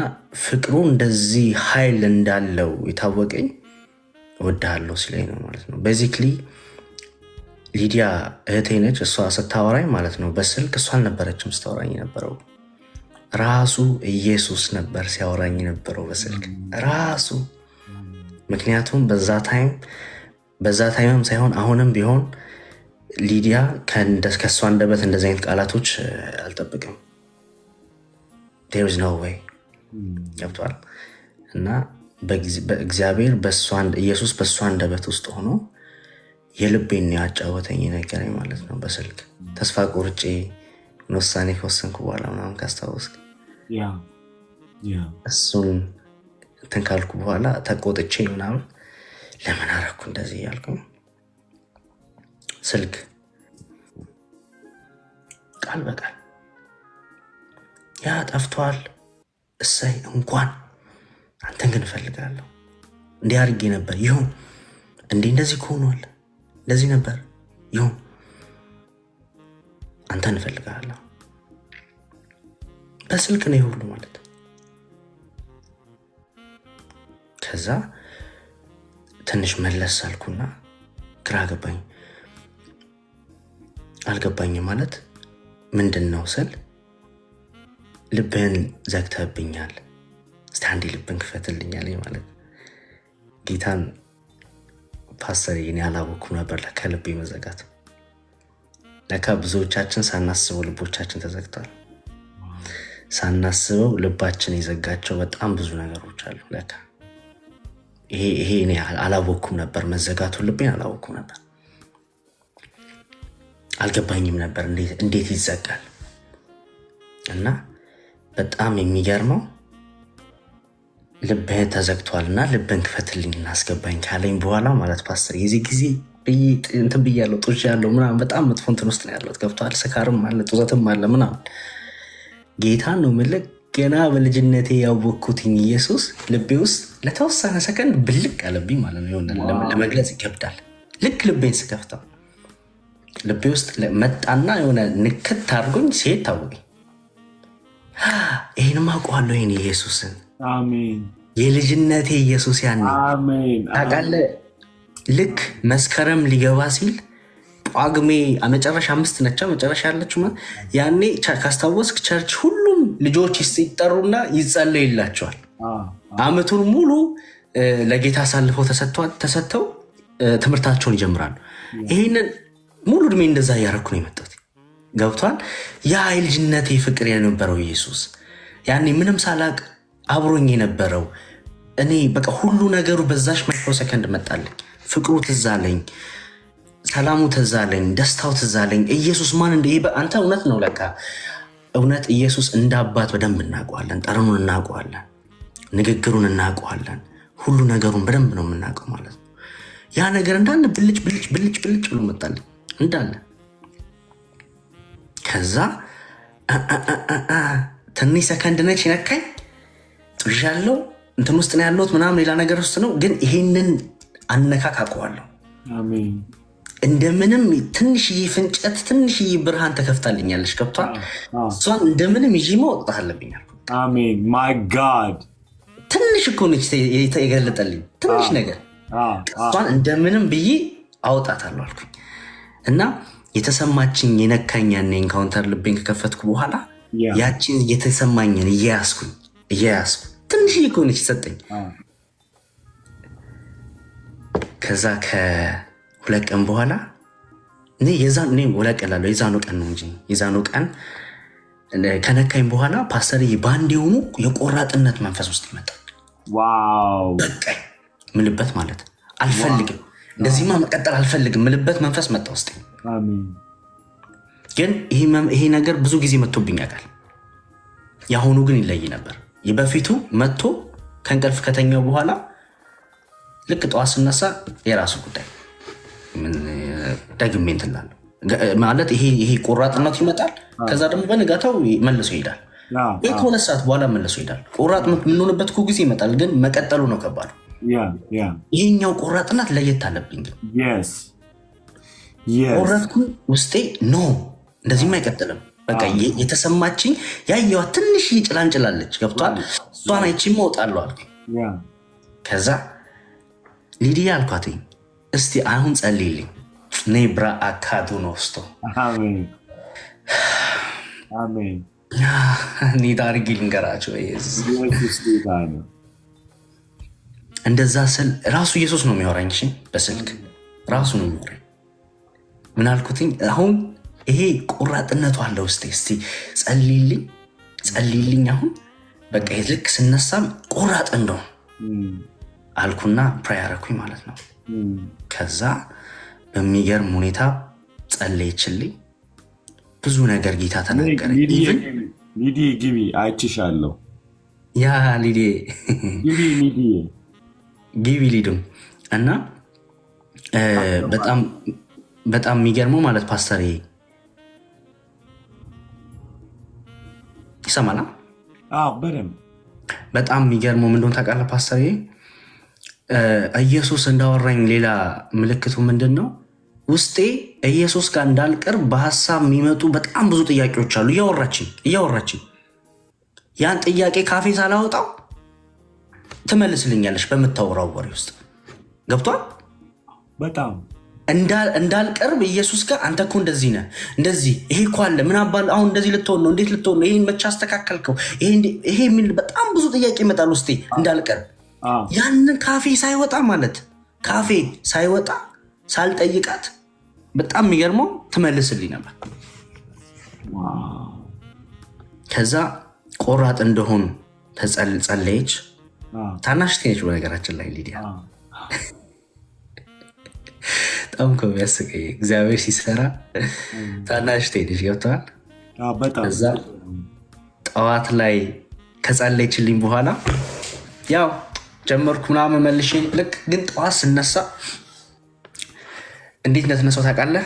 ፍቅሩ እንደዚህ ኃይል እንዳለው የታወቀኝ እወድሃለሁ ሲለኝ ነው ማለት ነው። ቤዚክሊ ሊዲያ እህቴ ነች። እሷ ስታወራኝ ማለት ነው በስልክ እሷ አልነበረችም ስታወራኝ ነበረው ራሱ ኢየሱስ ነበር ሲያወራኝ ነበረው በስልክ ራሱ። ምክንያቱም በዛ ታይምም ሳይሆን አሁንም ቢሆን ሊዲያ ከእሷ አንደበት እንደዚህ አይነት ቃላቶች አልጠብቅም። there is no way ገብቷል። እና በእግዚአብሔር ኢየሱስ በእሷ አንደበት ውስጥ ሆኖ የልቤን ያጫወተኝ ነገረኝ ማለት ነው በስልክ ተስፋ ቆርጬ ውሳኔ ከወሰንኩ በኋላ ምናምን ካስታወስክ እሱን እንትን ካልኩ በኋላ ተቆጥቼ ምናምን ለምን አደረኩ እንደዚህ እያልኩኝ ስልክ ቃል በቃል ያ ጠፍቷል እሰይ እንኳን አንተን ግን እፈልጋለሁ እንዲህ አድርጌ ነበር ይሁን እንደዚህ ከሆኗል እንደዚህ ነበር ይሁን አንተን እፈልጋለሁ በስልክ ነው ሁሉ ማለት። ከዛ ትንሽ መለስ አልኩና ግራ ገባኝ። አልገባኝም ማለት ምንድነው ስል ልብህን ዘግተህብኛል እስቲ አንዴ ልብህን ክፈትልኛል ማለት ጌታን ፓስተር እኔ አላወኩም ነበር ለካ ልቤ መዘጋት። ለካ ብዙዎቻችን ሳናስበው ልቦቻችን ተዘግተዋል። ሳናስበው ልባችን የዘጋቸው በጣም ብዙ ነገሮች አሉ። ለካ ይሄ እኔ አላወኩም ነበር መዘጋቱን ልቤን አላወኩም ነበር። አልገባኝም ነበር እንዴት ይዘጋል። እና በጣም የሚገርመው ልብህ ተዘግቷልና ልብን ክፈትልኝ እናስገባኝ ካለኝ በኋላ ማለት ፓስተር የዚህ ጊዜ እንትን ብያለሁ ጡሽ ያለው ምናምን በጣም መጥፎ እንትን ውስጥ ነው ያለሁት ገብቷል። ስካርም አለ ጡዘትም አለ ምናምን ጌታን ነው የምልህ ገና በልጅነቴ ያወቅኩትኝ ኢየሱስ ልቤ ውስጥ ለተወሰነ ሰከንድ ብልቅ አለብኝ ማለት ነው። የሆነ ለመግለጽ ይከብዳል። ልክ ልቤን ስከፍተው ልቤ ውስጥ መጣና የሆነ ንክት አድርጎኝ ሲሄድ ታወቀኝ። ይህንም አውቀዋለሁ ይህን ኢየሱስን አሜን የልጅነቴ ኢየሱስ ያኔ ታውቃለህ። ልክ መስከረም ሊገባ ሲል ጳጉሜ መጨረሻ 5 ነቻ መጨረሻ ያለችው ያኔ ካስታወስክ ቸርች ሁሉም ልጆች ይጠሩና ይጸለይላቸዋል። አመቱን ሙሉ ለጌታ አሳልፈው ተሰጥተው ትምህርታቸውን ይጀምራሉ። ይሄንን ሙሉ እድሜ እንደዛ እያደረኩ ነው የመጣሁት ገብቷል። ያ የልጅነቴ ፍቅር የነበረው ኢየሱስ ያኔ ምንም ሳላቅ አብሮኝ የነበረው እኔ በቃ ሁሉ ነገሩ በዛሽ ማይክሮ ሰከንድ መጣልኝ። ፍቅሩ ትዝ አለኝ፣ ሰላሙ ትዝ አለኝ፣ ደስታው ትዝ አለኝ። ኢየሱስ ማን አንተ እውነት ነው ለካ እውነት ኢየሱስ እንደ አባት በደንብ እናውቀዋለን። ጠረኑን እናውቀዋለን፣ ንግግሩን እናውቀዋለን፣ ሁሉ ነገሩን በደንብ ነው የምናውቀው ማለት ነው። ያ ነገር እንዳለ ብልጭ ብልጭ ብልጭ ብልጭ ብሎ መጣልኝ እንዳለ። ከዛ ትንሽ ሰከንድ ነች ነካኝ። ጥዣለሁ እንትን ውስጥ ነው ያለሁት ምናምን ሌላ ነገር ውስጥ ነው፣ ግን ይሄንን አነካክ አውቀዋለሁ። እንደምንም ትንሽዬ ፍንጨት ትንሽዬ ብርሃን ተከፍታልኛለች ገብቷል። እሷን እንደምንም ይዤ ማውጣት አለብኝ አልኩ። አሜን ማይ ጋድ ትንሽ እኮ ነች የገለጠልኝ ትንሽ ነገር። እሷን እንደምንም ብዬ አውጣታለሁ አልኩኝ እና የተሰማችኝ የነካኛን ኤንካውንተር ልቤን ከከፈትኩ በኋላ ያቺን የተሰማኝን እያያስኩኝ ትንሽዬ እኮ ነች ሰጠኝ። ከዛ ከ2 ቀን በኋላ እኔ ሁለት ቀን ላለው የዛኑ ቀን ነው እንጂ የዛኑ ቀን ከነካኝ በኋላ ፓስተርዬ በአንድ የሆኑ የቆራጥነት መንፈስ ውስጥ ይመጣል። ዋው በቃኝ ምልበት ማለት አልፈልግም፣ እንደዚህማ መቀጠል አልፈልግም ምልበት መንፈስ መጣ ውስጥ። ግን ይሄ ነገር ብዙ ጊዜ መጥቶብኝ ያውቃል። የአሁኑ ግን ይለይ ነበር። የበፊቱ መጥቶ ከእንቅልፍ ከተኛው በኋላ ልክ ጠዋት ስነሳ የራሱ ጉዳይ ደግሜ እንትን እላለሁ ማለት ይሄ ቆራጥነቱ ይመጣል። ከዛ ደግሞ በንጋታው መልሶ ይሄዳል፣ ወይ ከሁለት ሰዓት በኋላ መልሶ ይሄዳል። ቆራጥ የምንሆንበት እኮ ጊዜ ይመጣል፣ ግን መቀጠሉ ነው ከባዱ። ይሄኛው ቆራጥነት ለየት አለብኝ። ቆረጥኩ ውስጤ ኖ እንደዚህም አይቀጥልም። በቃ የተሰማችኝ ያየዋት ትንሽ ጭላንጭላለች፣ ገብቷል። እሷን አይቼ እወጣለሁ አልኩ። ከዛ ሊዲያ አልኳትኝ እስቲ አሁን ጸልይልኝ ኔብራ አካዱ ነውስቶ ኒድ አድርጊ ልንገራቸው። እንደዛ ስል ራሱ ኢየሱስ ነው የሚያወራኝ። እሺ በስልክ ራሱ ነው የሚያወራኝ። ምን አልኩትኝ? አሁን ይሄ ቆራጥነቱ አለ ውስጤ፣ እስቲ ጸልይልኝ አሁን በቃ ልክ ስነሳም ቆራጥ እንደው አልኩና ፕራይ አረኩኝ ማለት ነው። ከዛ በሚገርም ሁኔታ ጸለየችልኝ። ብዙ ነገር ጌታ ተናገረ። ሊዲ ግቢ አይችሻለሁ። ያ ሊዲ ግቢ ሊዱም እና በጣም የሚገርመው ማለት ፓስተር ይሰማላ? በደምብ በጣም የሚገርመው ምንድን ታውቃለህ ፓስተር? ኢየሱስ እንዳወራኝ ሌላ ምልክቱ ምንድን ነው? ውስጤ ኢየሱስ ጋር እንዳልቀርብ በሀሳብ የሚመጡ በጣም ብዙ ጥያቄዎች አሉ። እያወራችኝ ያን ጥያቄ ካፌ ሳላወጣው ትመልስልኛለች በምታወራው ወሬ ውስጥ ገብቷል። በጣም እንዳልቀርብ ኢየሱስ ጋር አንተ እኮ እንደዚህ ነህ፣ እንደዚህ ይሄ እኮ አለ ምን አባል አሁን እንደዚህ ልትሆን ነው፣ እንዴት ልትሆን ነው፣ ይሄን መቼ አስተካከልከው፣ ይሄ የሚል በጣም ብዙ ጥያቄ ይመጣል ውስጤ እንዳልቀርብ። ያንን ካፌ ሳይወጣ ሳልጠይቃት በጣም የሚገርመው ትመልስልኝ ነበር። ከዛ ቆራጥ እንደሆኑ ጸለየች። ታናሽ ነች በነገራችን ላይ ሊዲያ። በጣም እኮ የሚያስቀኝ እግዚአብሔር ሲሰራ ታናሽ ነች ገብተዋል። ከዛ ጠዋት ላይ ከጸለየችልኝ በኋላ ያው ጀመርኩ ምናምን መልሼ ልክ ግን ጠዋት ስነሳ እንዴት እንደተነሳው ታውቃለህ?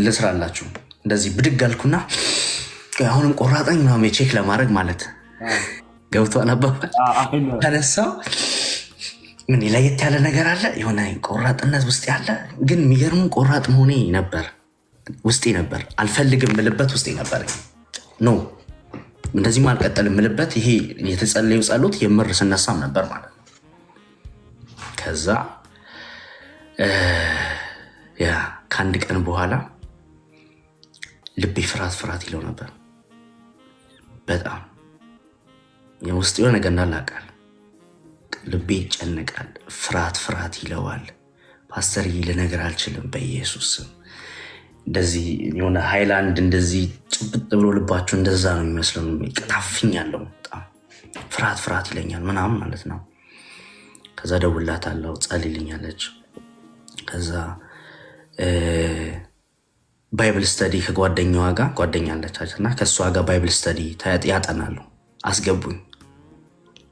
ልስራላችሁ እንደዚህ ብድግ አልኩና አሁንም ቆራጠኝ ምናምን ቼክ ለማድረግ ማለት ገብቷል አባባል። ተነሳው ምን ለየት ያለ ነገር አለ፣ የሆነ ቆራጥነት ውስጥ ያለ ግን የሚገርም ቆራጥ መሆኔ ነበር ውስጤ ነበር። አልፈልግም ምልበት ውስጤ ነበር። ኖ እንደዚህም አልቀጠልም ምልበት ይሄ የተጸለዩ ጸሎት የምር ስነሳም ነበር ማለት ነው። ከዛ ያ ከአንድ ቀን በኋላ ልቤ ፍርሃት ይለው ነበር። በጣም የውስጥ የሆነ ነገር እንዳላቃል ልቤ ይጨነቃል፣ ፍርሃት ይለዋል። ፓስተር ልነገር አልችልም በኢየሱስ ስም። እንደዚህ የሆነ ሃይላንድ እንደዚህ ጭብጥ ብሎ ልባችሁ እንደዛ ነው የሚመስለው። ቀጣፍኛለሁ፣ በጣም ፍርሃት ይለኛል ምናምን ማለት ነው። ከዛ ደውላታለሁ፣ ጸልይልኛለች። ከዛ ባይብል ስተዲ ከጓደኛዋ ጋር ጓደኛ አለቻት እና ከእሷ ጋር ባይብል ስተዲ ያጠናሉ። አስገቡኝ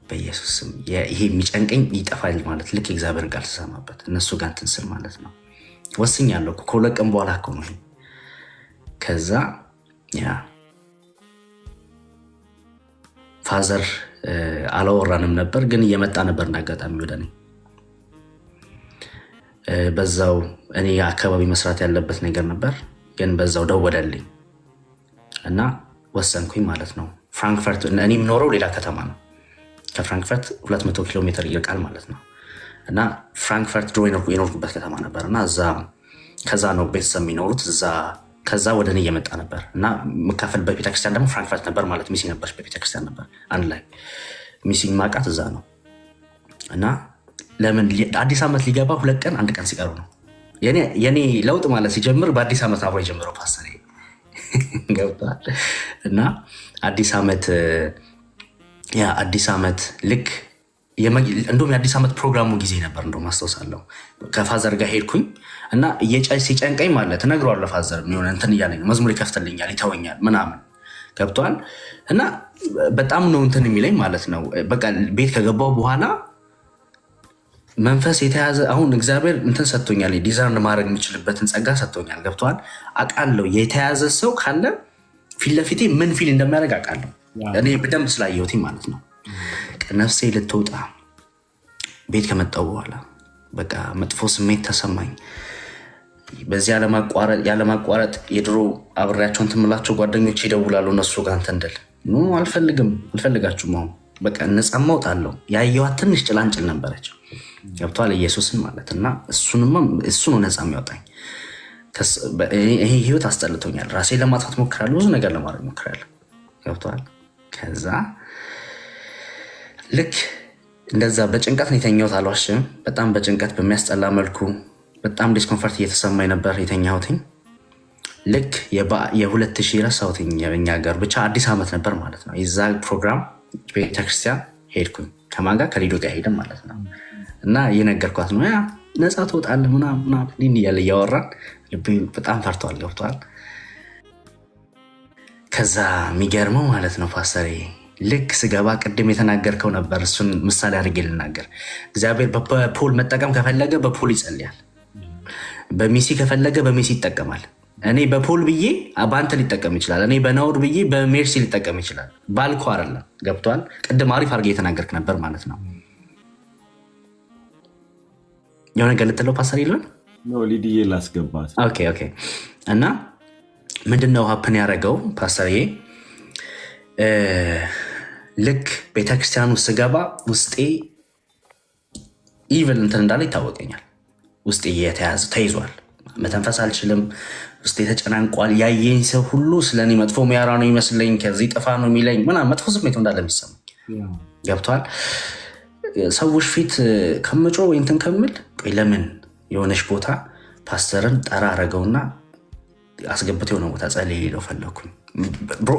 በኢየሱስ ስም። ይሄ የሚጨንቀኝ ይጠፋል ማለት ልክ የእግዚአብሔርን ቃል ስሰማበት እነሱ ጋር እንትን ስል ማለት ነው። ወስኛለሁ ከሁለት ቀን በኋላ እኮ ነው። ከዛ ያ ፋዘር አላወራንም ነበር፣ ግን እየመጣ ነበር እንዳጋጣሚ ወደ እኔ። በዛው እኔ አካባቢ መስራት ያለበት ነገር ነበር፣ ግን በዛው ደወለልኝ እና ወሰንኩኝ ማለት ነው። ፍራንክፈርት እኔ የምኖረው ሌላ ከተማ ነው። ከፍራንክፈርት 200 ኪሎ ሜትር ይርቃል ማለት ነው። እና ፍራንክፈርት ድሮ የኖርኩበት ከተማ ነበር እና ከዛ ነው ቤተሰብ የሚኖሩት እዛ። ከዛ ወደ እኔ እየመጣ ነበር እና መካፈል በቤተክርስቲያን ደግሞ ፍራንክፈርት ነበር ማለት ሚሲ ነበረች በቤተክርስቲያን ነበር አንድ ላይ ሚሲ ማቃት እዛ ነው። እና ለምን አዲስ ዓመት ሊገባ 2 ቀን 1 ቀን ሲቀሩ ነው የኔ ለውጥ ማለት ሲጀምር በአዲስ ዓመት አብሮ የጀመረው ፓስተር ገብቷል። እና አዲስ ዓመት ልክ እንደውም የአዲስ ዓመት ፕሮግራሙ ጊዜ ነበር። እንደውም አስታውሳለሁ ከፋዘር ጋር ሄድኩኝ እና ሲጨንቀኝ ማለት እነግረዋለሁ ፋዘር የሚሆነ እንትን እያለኝ መዝሙር ይከፍትልኛል፣ ይተወኛል ምናምን ገብቷል። እና በጣም ነው እንትን የሚለኝ ማለት ነው። በቃ ቤት ከገባው በኋላ መንፈስ የተያዘ አሁን እግዚአብሔር እንትን ሰጥቶኛል፣ ዲዛይን ማድረግ የምችልበትን ጸጋ ሰጥቶኛል። ገብተዋል። አውቃለሁ የተያዘ ሰው ካለ ፊት ለፊቴ ምን ፊል እንደሚያደርግ አውቃለሁ። እኔ በደንብ ስላየሁት ማለት ነው። ነፍሴ ልትወጣ ቤት ከመጣሁ በኋላ በቃ መጥፎ ስሜት ተሰማኝ። በዚህ ያለማቋረጥ የድሮ አብሬያቸውን ትምላቸው ጓደኞች ይደውላሉ እነሱ ጋር እንትን እንድል አልፈልጋችሁም አሁን በቃ ነፃ ማውጣለሁ። ያየኋት ትንሽ ጭላንጭል ነበረች። ገብቷል። ኢየሱስን ማለት እና እሱ ነው ነፃ የሚያወጣኝ። ይሄ ህይወት አስጠልቶኛል። ራሴን ለማጥፋት ሞክራለሁ፣ ብዙ ነገር ለማድረግ ሞክራለሁ። ገብቷል። ከዛ ልክ እንደዛ በጭንቀት ነው የተኛሁት። አልዋሽም። በጣም በጭንቀት በሚያስጠላ መልኩ በጣም ዲስኮንፈርት እየተሰማኝ ነበር የተኛሁትኝ። ልክ የ2000 ረሳሁትኝ የኛ ሀገር ብቻ አዲስ ዓመት ነበር ማለት ነው። የዛ ፕሮግራም ቤተክርስቲያን ሄድኩኝ። ከማን ጋር? ከሊዶ ጋር ሄድን ማለት ነው። እና እየነገርኳት ነው ያ ነፃ ትወጣለህ ምናምን እያለ እያወራን ልቤ በጣም ፈርቷል። ገብቷል። ከዛ የሚገርመው ማለት ነው ፓስተሬ ልክ ስገባ ቅድም የተናገርከው ነበር። እሱን ምሳሌ አድርጌ ልናገር። እግዚአብሔር በፖል መጠቀም ከፈለገ በፖል ይጸልያል። በሜሲ ከፈለገ በሜሲ ይጠቀማል። እኔ በፖል ብዬ በአንተ ሊጠቀም ይችላል። እኔ በናውድ ብዬ በሜርሲ ሊጠቀም ይችላል። ባልኮ አይደለም። ገብቷል። ቅድም አሪፍ አድርጌ የተናገርክ ነበር ማለት ነው። የሆነ ነገር ልትለው ፓስተር ይለን ሊድዬ ላስገባት። ኦኬ። እና ምንድነው ሀፕን ያደረገው ፓስተርዬ? ልክ ቤተክርስቲያኑ ስገባ ውስጤ ኢቨን እንትን እንዳለ ይታወቀኛል። ውስጤ ተይዟል። መተንፈስ አልችልም። ውስጤ ተጨናንቋል። ያየኝ ሰው ሁሉ ስለኔ መጥፎ ሚያራ ነው ይመስለኝ፣ ከዚህ ጥፋ ነው የሚለኝ ምናምን መጥፎ ስሜት እንዳለ የሚሰማኝ ገብቷል። ሰዎች ፊት ከምጮ ወይ እንትን ከምል ለምን የሆነች ቦታ ፓስተርን ጠራ አረገውና አስገብቶ የሆነ ቦታ ጸልይ ሄደው ፈለኩኝ።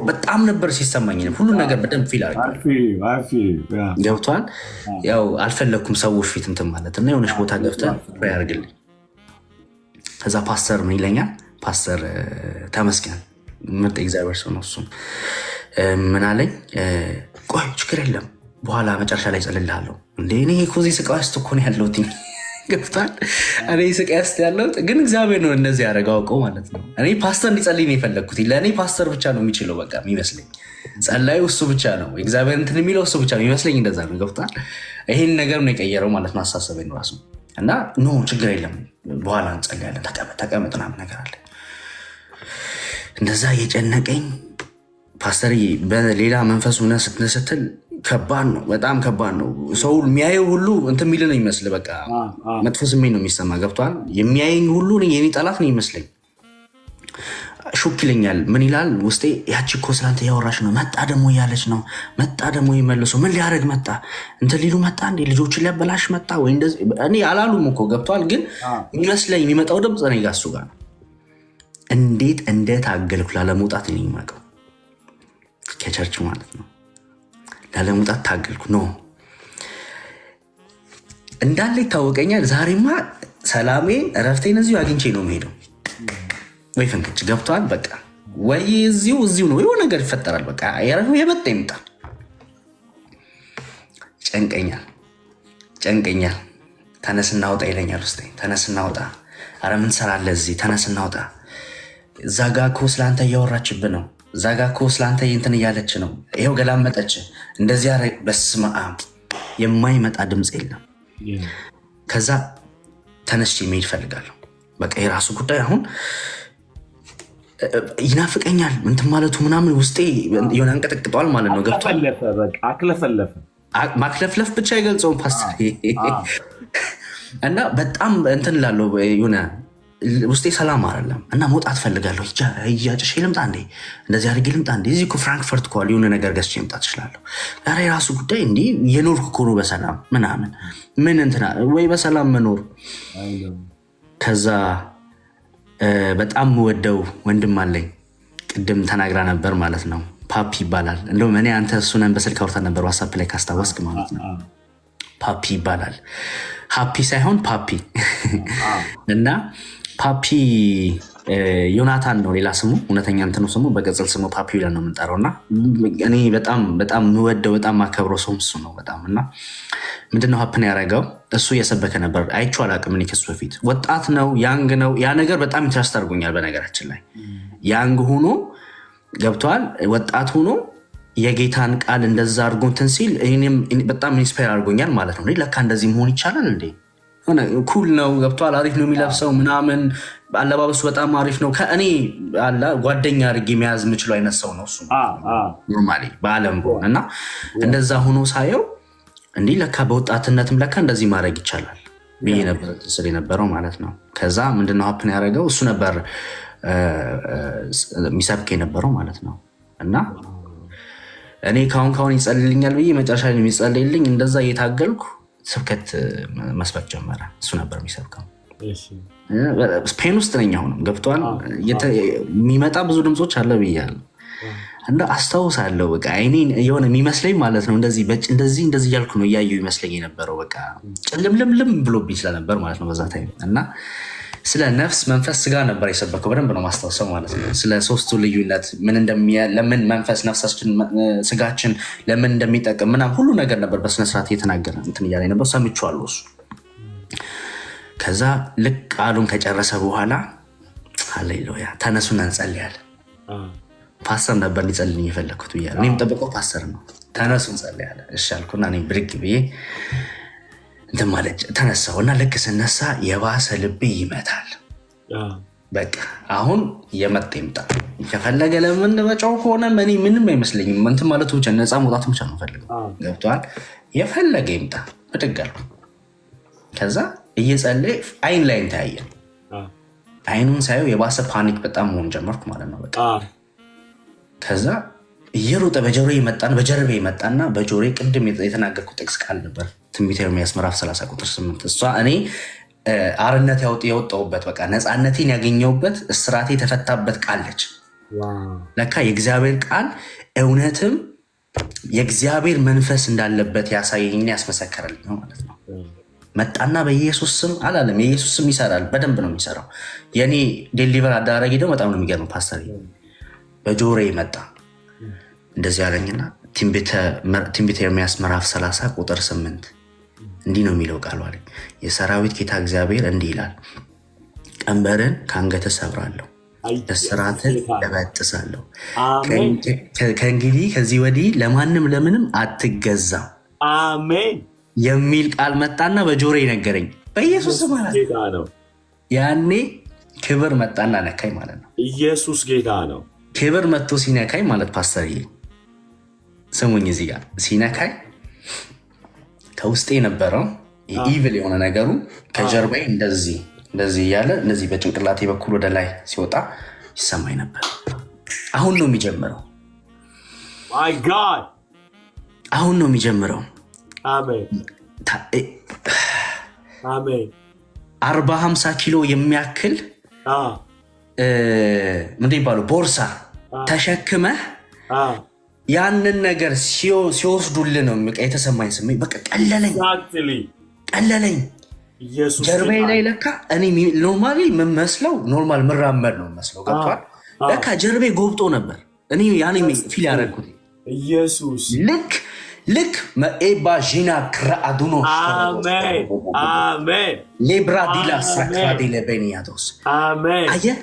በጣም ነበር ሲሰማኝ ሁሉ ነገር በደንብ ፊል ገብቷል። ያው አልፈለኩም ሰዎች ፊት እንትን ማለት እና የሆነች ቦታ ገብተን ያደርግልኝ። ከዛ ፓስተር ምን ይለኛል? ፓስተር ተመስገን ምርጥ እግዚአብሔር ሰው ነው። እሱም ምን አለኝ? ቆይ ችግር የለም በኋላ መጨረሻ ላይ ጸልልሃለሁ። እንደ እኔ ኮዚ ስቃይ ውስጥ እኮ ነው ያለሁት። ገብቷል። እኔ ስቃይ ውስጥ ያለሁት ግን እግዚአብሔር ነው እንደዚህ ያደረገው አውቀው ማለት ነው። እኔ ፓስተር እንዲጸልይ ነው የፈለግኩት። ለእኔ ፓስተር ብቻ ነው የሚችለው በቃ የሚመስለኝ። ጸላዩ እሱ ብቻ ነው፣ እግዚአብሔር እንትን የሚለው እሱ ብቻ ነው የሚመስለኝ። እንደዛ ነው። ገብቷል። ይሄን ነገር ነው የቀየረው ማለት ነው አሳሰበኝ ራሱ። እና ኖ ችግር የለም በኋላ እንጸልያለን፣ ተቀመጥ ምናምን ነገር አለ። እንደዛ የጨነቀኝ ፓስተር በሌላ መንፈስ ሆነ ስትል ከባድ ነው፣ በጣም ከባድ ነው። ሰው የሚያየው ሁሉ እንትን የሚል ነው ይመስል በቃ መጥፎ ስሜት ነው የሚሰማ። ገብቷል። የሚያየኝ ሁሉ የኔ ጠላት ነው ይመስለኝ። ሹክ ይለኛል። ምን ይላል ውስጤ? ያቺ እኮ ስላንተ ያወራሽ ነው፣ መጣ ደግሞ እያለች ነው፣ መጣ ደግሞ ይመልሶ ምን ሊያደርግ መጣ? እንትን ሊሉ መጣ እንዴ? ልጆችን ሊያበላሽ መጣ ወይ? እንደዚህ እኔ አላሉም እኮ ገብቷል። ግን የሚመስለኝ የሚመጣው ድምፅ እኔ ጋር እሱ ጋር ነው። እንዴት እንደታገልኩ ላለመውጣት እኔ የማውቀው ከቸርች ማለት ነው። ላለመውጣት ታገልኩ ነው እንዳለ ይታወቀኛል። ዛሬማ ሰላሜን እረፍቴን እዚሁ አግኝቼ ነው የምሄደው። ወይ ፍንክች ገብቷል። በቃ ወይ እዚሁ ነው የሆነ ነገር ይፈጠራል። በቃ የመጣ ይምጣ። ጨንቀኛል። ተነስና ውጣ ይለኛል ውስጤ። ተነስና ውጣ። ኧረ ምን ትሰራለህ እዚህ? ተነስና ውጣ። እዛ ጋ እኮ ስለአንተ እያወራችብህ ነው። እዛ ጋ እኮ ስለአንተ እንትን እያለች ነው። ይኸው ገላመጠች። እንደዚያ በስመ አብ የማይመጣ ድምፅ የለም። ከዛ ተነስቼ መሄድ እፈልጋለሁ። በቃ የራሱ ጉዳይ አሁን ይናፍቀኛል እንትን ማለቱ ምናምን ውስጤ የሆነ አንቀጠቅጠዋል ማለት ነው። ገብቷል። ማክለፍለፍ ብቻ አይገልጸውም ፓስተር እና በጣም እንትን ላለው የሆነ ውስጤ ሰላም አይደለም እና መውጣት ፈልጋለሁ። እያጨሽ ልምጣ እንዴ? እንደዚህ አድርጌ ልምጣ እንዴ? እዚህ እኮ ፍራንክፈርት እኮ የሆነ ነገር ገዝቼ ልምጣት እችላለሁ። ኧረ የራሱ ጉዳይ እንዲ የኖርኩ እኮ ነው በሰላም ምናምን ምን እንትና ወይ በሰላም መኖር። ከዛ በጣም ወደው ወንድም አለኝ፣ ቅድም ተናግራ ነበር ማለት ነው። ፓፒ ይባላል። እንደውም እኔ አንተ እሱነን በስልክ አውርተን ነበር ዋትስአፕ ላይ ካስታወስክ ማለት ነው። ፓፒ ይባላል። ሃፒ ሳይሆን ፓፒ እና ፓፒ ዮናታን ነው ሌላ ስሙ። እውነተኛ እንትኑ ስሙ በቅጽል ስሙ ፓፒ ብለን ነው የምንጠራው። እና እኔ በጣም የምወደው በጣም ማከብረው ሰውም እሱ ነው በጣም። እና ምንድነው ሀፕን ያደረገው? እሱ እየሰበከ ነበር። አይቼው አላውቅም እኔ ከሱ በፊት። ወጣት ነው፣ ያንግ ነው። ያ ነገር በጣም ኢንትረስት አድርጎኛል። በነገራችን ላይ ያንግ ሆኖ ገብቷል፣ ወጣት ሆኖ የጌታን ቃል እንደዛ አድርጎ እንትን ሲል እኔም በጣም ኢንስፓየር አድርጎኛል ማለት ነው። ለካ እንደዚህ መሆን ይቻላል እንዴ! ኩል ነው፣ ገብቷል። አሪፍ ነው የሚለብሰው ምናምን፣ አለባበሱ በጣም አሪፍ ነው። ከእኔ ጓደኛ አድርጌ መያዝ የምችለው አይነት ሰው ነው እሱ ኖርማሊ በአለም በሆነ እና እንደዛ ሆኖ ሳየው እንዲህ ለካ በወጣትነትም ለካ እንደዚህ ማድረግ ይቻላል ብዬ ነበር ስል የነበረው ማለት ነው። ከዛ ምንድነው ሀፕን ያደረገው? እሱ ነበር የሚሰብክ የነበረው ማለት ነው። እና እኔ ካሁን ይጸልልኛል ብዬ መጨረሻ ላይ የሚጸልልኝ እንደዛ እየታገልኩ ስብከት መስበክ ጀመረ። እሱ ነበር የሚሰብከው። ስፔን ውስጥ ነኝ አሁንም፣ ገብቷል። የሚመጣ ብዙ ድምፆች አለ ብያለሁ። እና አስታውሳለሁ በቃ አይኔ የሆነ የሚመስለኝ ማለት ነው እንደዚህ እያልኩ ነው እያየሁ ይመስለኝ የነበረው። በቃ ጭልምልምልም ብሎብኝ ስለነበር ማለት ነው በዛ ታይም። እና ስለ ነፍስ፣ መንፈስ፣ ስጋ ነበር የሰበከው። በደንብ ነው ማስታወሰው ማለት ነው። ስለ ሶስቱ ልዩነት ለምን መንፈስ፣ ነፍሳችን፣ ስጋችን ለምን እንደሚጠቅም ምናምን ሁሉ ነገር ነበር በስነስርዓት እየተናገረ እንትን እያለ ነበር። ሰምቼዋለሁ እሱ። ከዛ ልክ ቃሉን ከጨረሰ በኋላ ሃሌሉያ ተነሱና እንጸልያለን። ፓስተር ነበር ሊጸልኝ የፈለግኩት ብያለሁ። እኔም ጠብቀው ፓስተር ነው። ተነሱ እንጸልያለን። እሺ አልኩና እኔ ብድግ ብዬ እንትን ማለት ተነሳው እና ልክ ስነሳ የባሰ ልቤ ይመታል። በቃ አሁን የመጣ ይምጣ፣ ከፈለገ ለምን በጫው ከሆነ እኔ ምንም አይመስለኝም። እንትን ማለቱ ብቻ ነፃ መውጣቱ ብቻ ነው ፈልገው። ገብቷል። የፈለገ ይምጣ ብድግ አልኩ። ከዛ እየጸለይ አይን ላይ እንታያየን። አይኑን ሳየው የባሰ ፓኒክ በጣም መሆን ጀመርኩ ማለት ነው። በቃ ከዛ እየሮጠ በጀርቤ መጣና በጆሮዬ ቅድም የተናገርኩት ጥቅስ ቃል ነበር፣ ትንቢተ ኤርምያስ ምዕራፍ 30 ቁጥር 8። እሷ እኔ አርነት የወጣሁበት በቃ ነፃነቴን ያገኘሁበት እስራቴ የተፈታበት ቃል ነች። ለካ የእግዚአብሔር ቃል እውነትም የእግዚአብሔር መንፈስ እንዳለበት ያሳየኝና ያስመሰከረልኝ ነው ማለት ነው። መጣና በኢየሱስ ስም አላለም። የኢየሱስ ስም ይሰራል፣ በደንብ ነው የሚሰራው። የኔ ዴሊቨር አዳራጊ ደግሞ በጣም ነው የሚገርመው ፓስተር። በጆሮዬ መጣ እንደዚህ ያለኝና ትንቢተ ኤርምያስ ምዕራፍ 30 ቁጥር 8 እንዲህ ነው የሚለው ቃሉ አለኝ። የሰራዊት ጌታ እግዚአብሔር እንዲህ ይላል፣ ቀንበርን ከአንገትህ ሰብራለሁ፣ እስራትን እበጥሳለሁ። ከእንግዲህ ከዚህ ወዲህ ለማንም ለምንም አትገዛም አሜን የሚል ቃል መጣና በጆሮዬ ነገረኝ። በኢየሱስ ማለት ነው። ያኔ ክብር መጣና ነካኝ ማለት ነው። ኢየሱስ ጌታ ነው። ክብር መጥቶ ሲነካኝ ማለት ፓስተር ስሙኝ፣ እዚህ ጋር ሲነካኝ ከውስጤ የነበረው የኢቪል የሆነ ነገሩ ከጀርባዬ እንደዚህ እያለ እንደዚህ በጭንቅላቴ በኩል ወደ ላይ ሲወጣ ይሰማኝ ነበር። አሁን ነው የሚጀምረው። ማይ ጋድ አሁን ነው የሚጀምረው። አሜን አሜን። 40-50 ኪሎ የሚያክል ምንድን ይባለው ቦርሳ ተሸክመህ ያንን ነገር ሲወስዱልህ ነው የተሰማኝ ስሜት። በቃ ቀለለኝ። ጀርባዬ ላይ ለካ እኔ ኖርማሊ የምመስለው ኖርማል ምራመድ ነው መስለው ገብቷል። ለካ ጀርባዬ ጎብጦ ነበር። እኔ ያኔ ፊል ያደረግኩት ኢየሱስ ልክ መኤባ ዢና ክራአዱኖ ሌብራዲላ ሳክራዴ ለቤንያቶስ አየህ።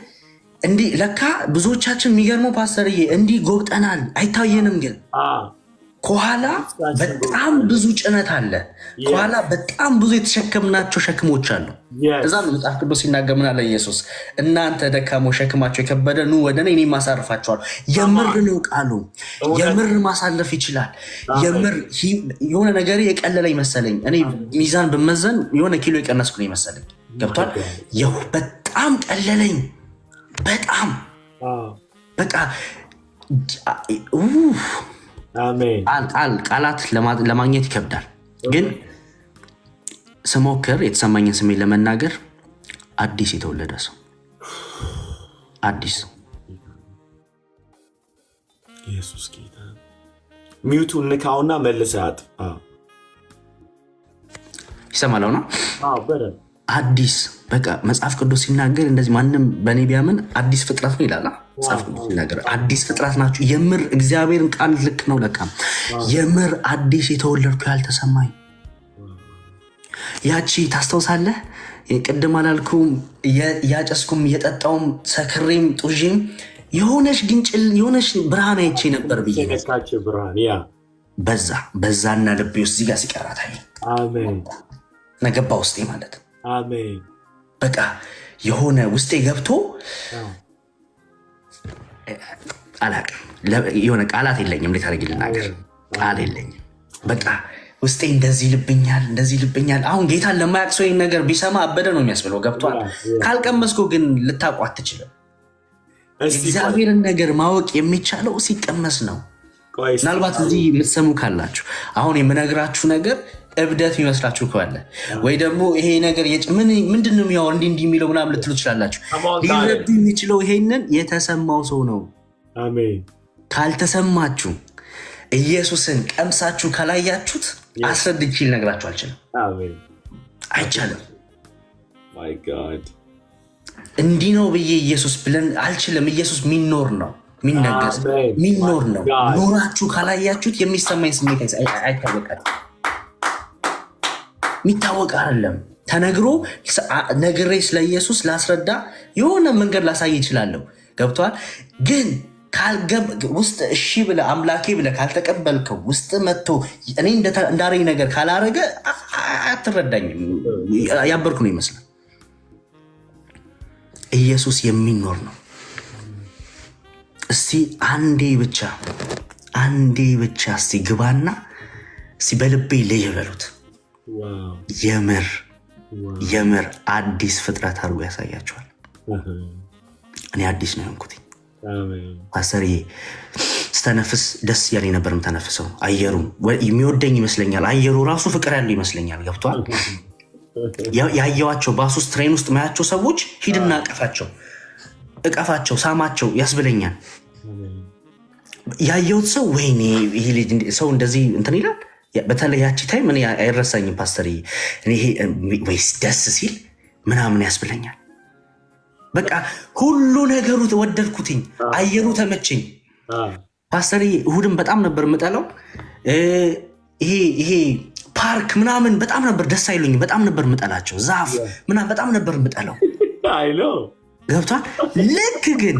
እንዲህ ለካ ብዙዎቻችን የሚገርመው ፓስተርዬ እንዲህ ጎብጠናል አይታየንም፣ ግን ከኋላ በጣም ብዙ ጭነት አለ። ከኋላ በጣም ብዙ የተሸከምናቸው ሸክሞች አሉ። እዛ ነው መጽሐፍ ቅዱስ ሲናገር ምን አለ ኢየሱስ? እናንተ ደካሞች ሸክማቸው የከበደ ኑ ወደ እኔ ማሳርፋቸዋለሁ። የምር ነው ቃሉ። የምር ማሳለፍ ይችላል። የምር የሆነ ነገር የቀለለኝ መሰለኝ። እኔ ሚዛን ብመዘን የሆነ ኪሎ የቀነስኩ ነው መሰለኝ። ገብቷል። በጣም ቀለለኝ። በጣም በቃ ቃላት ለማግኘት ይከብዳል፣ ግን ስሞክር የተሰማኝን ስሜት ለመናገር አዲስ የተወለደ ሰው አዲስ ኢየሱስ ጌታ። ሚውቱ ንካውና መልሰህ አጥፋ። ይሰማለው ነው አዲስ በቃ መጽሐፍ ቅዱስ ሲናገር እንደዚህ ማንም በእኔ ቢያምን አዲስ ፍጥረት ነው ይላል። መጽሐፍ ቅዱስ ሲናገር አዲስ ፍጥረት ናችሁ። የምር እግዚአብሔርን ቃል ልክ ነው ለካ። የምር አዲስ የተወለድኩ ያልተሰማኝ ያቺ ታስታውሳለህ? ቅድም አላልኩም? እያጨስኩም እየጠጣውም ሰክሬም ጡዤም የሆነች ግንጭል የሆነች ብርሃን አይቼ ነበር ብዬ በዛና ልቤ ውስጥ እዚህ ጋር ሲቀራት ነገባ ውስጤ ማለት ነው። በቃ የሆነ ውስጤ ገብቶ አላቅም፣ የሆነ ቃላት የለኝም። እንዴት አድርጌ ልናገር? ቃል የለኝም። በቃ ውስጤ እንደዚህ ልብኛል። አሁን ጌታን ለማያውቅ ሰው ይህን ነገር ቢሰማ አበደ ነው የሚያስብለው። ገብቷል? ካልቀመስኩ ግን ልታውቁ አትችልም። እግዚአብሔርን ነገር ማወቅ የሚቻለው ሲቀመስ ነው። ምናልባት እዚህ የምትሰሙ ካላችሁ አሁን የምነግራችሁ ነገር እብደት የሚመስላችሁ ከሆነ ወይ ደግሞ ይሄ ነገር ምንድን ነው የሚያወር እንዲህ የሚለው ምናምን ልትሉ ትችላላችሁ። ሊረዱ የሚችለው ይሄንን የተሰማው ሰው ነው። ካልተሰማችሁ ኢየሱስን ቀምሳችሁ ካላያችሁት አስረድቼ ልነግራችሁ አልችልም። አይቻልም። እንዲህ ነው ብዬ ኢየሱስ ብለን አልችልም። ኢየሱስ ሚኖር ነው፣ ሚነገር ሚኖር ነው። ኖራችሁ ካላያችሁት የሚሰማኝ ስሜት አይታወቃል። የሚታወቅ አይደለም። ተነግሮ ነግሬ ስለ ኢየሱስ ላስረዳ የሆነ መንገድ ላሳይ ይችላለሁ። ገብቷል? ግን ውስጥ እሺ ብለህ አምላኬ ብለህ ካልተቀበልከው ውስጥ መጥቶ እኔ እንዳረኝ ነገር ካላረገ አትረዳኝም። ያበርኩ ነው ይመስላል። ኢየሱስ የሚኖር ነው። እስቲ አንዴ ብቻ እስቲ ግባና እስቲ በልቤ ልይ በሉት። የምር አዲስ ፍጥረት አድርጎ ያሳያቸዋል። እኔ አዲስ ነው የሆንኩት። ፓስተር ስተነፍስ ደስ እያለኝ ነበር የምተነፍሰው። አየሩ የሚወደኝ ይመስለኛል። አየሩ ራሱ ፍቅር ያለው ይመስለኛል። ገብቷል? ያየዋቸው ባስ ውስጥ ትሬን ውስጥ ማያቸው ሰዎች ሂድና እቀፋቸው ሳማቸው ያስብለኛል። ያየሁት ሰው ወይኔ ይሄ ልጅ ሰው እንደዚህ እንትን ይላል። በተለይ ያቺ ታይም እኔ አይረሳኝም ፓስተር። ወይስ ደስ ሲል ምናምን ያስብለኛል። በቃ ሁሉ ነገሩ ወደድኩትኝ። አየሩ ተመቸኝ ፓስተር። እሑድን በጣም ነበር የምጠላው። ይሄ ፓርክ ምናምን በጣም ነበር ደስ አይሉኝም። በጣም ነበር የምጠላቸው። ዛፍ ምናምን በጣም ነበር የምጠላው። ገብቷል? ልክ ግን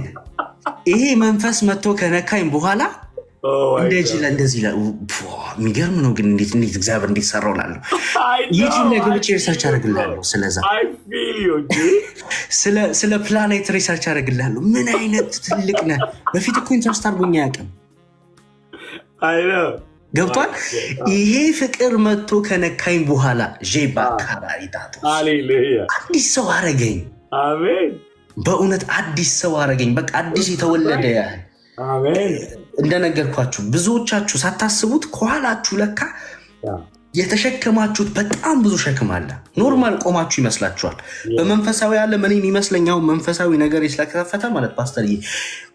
ይሄ መንፈስ መጥቶ ከነካኝ በኋላ እንደዚህ የሚገርም ነው። ግን እንዴት እግዚአብሔር እንዴት ሰራው ላለሁ ዩቲዩብ ላይ ገብቼ ሪሰርች አደርግልሃለሁ። ስለዛ ስለ ፕላኔት ሪሰርች አደርግልሃለሁ። ምን አይነት ትልቅ ነህ። በፊት እኮ ኢንተረስት አድርጎኝ አያውቅም። ገብቷል? ይሄ ፍቅር መጥቶ ከነካኝ በኋላ ባካራሪዳቶ አዲስ ሰው አረገኝ። በእውነት አዲስ ሰው አረገኝ። በቃ አዲስ የተወለደ ያህል እንደነገርኳችሁ ብዙዎቻችሁ ሳታስቡት ከኋላችሁ ለካ የተሸከማችሁት በጣም ብዙ ሸክም አለ። ኖርማል ቆማችሁ ይመስላችኋል። በመንፈሳዊ ዓለም እኔም ይመስለኛው መንፈሳዊ ነገር ስለከፈተ ማለት ፓስተር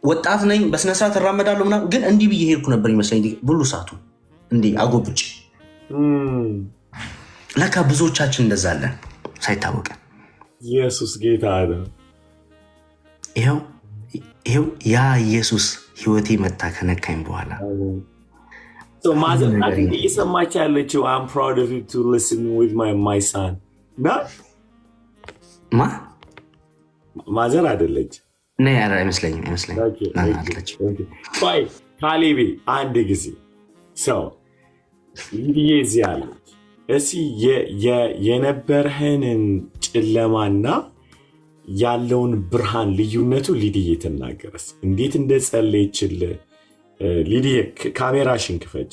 ወጣት ነኝ በስነስርዓት እራመዳለሁ ምናምን፣ ግን እንዲህ ብዬ ሄድኩ ነበር ይመስለኝ ብሉ ሰዓቱ እንዲህ አጎብጭ። ለካ ብዙዎቻችን እንደዛለን ሳይታወቀን። ኢየሱስ ጌታ ነው። ይኸው ያ ኢየሱስ ህይወቴ መጣ ከነካኝ በኋላ እየሰማች ያለችው I'm proud of you to listen with my son ማዘር አይደለች አይመስለኝም። ካሌቤ አንድ ጊዜ ሰው እንዲህ እዚህ አለች። እስኪ የነበረህንን ጨለማና ያለውን ብርሃን ልዩነቱ ሊዲዬ ትናገረስ እንዴት እንደጸለየችልህ። ሊዲዬ ካሜራሽን ክፈጭ።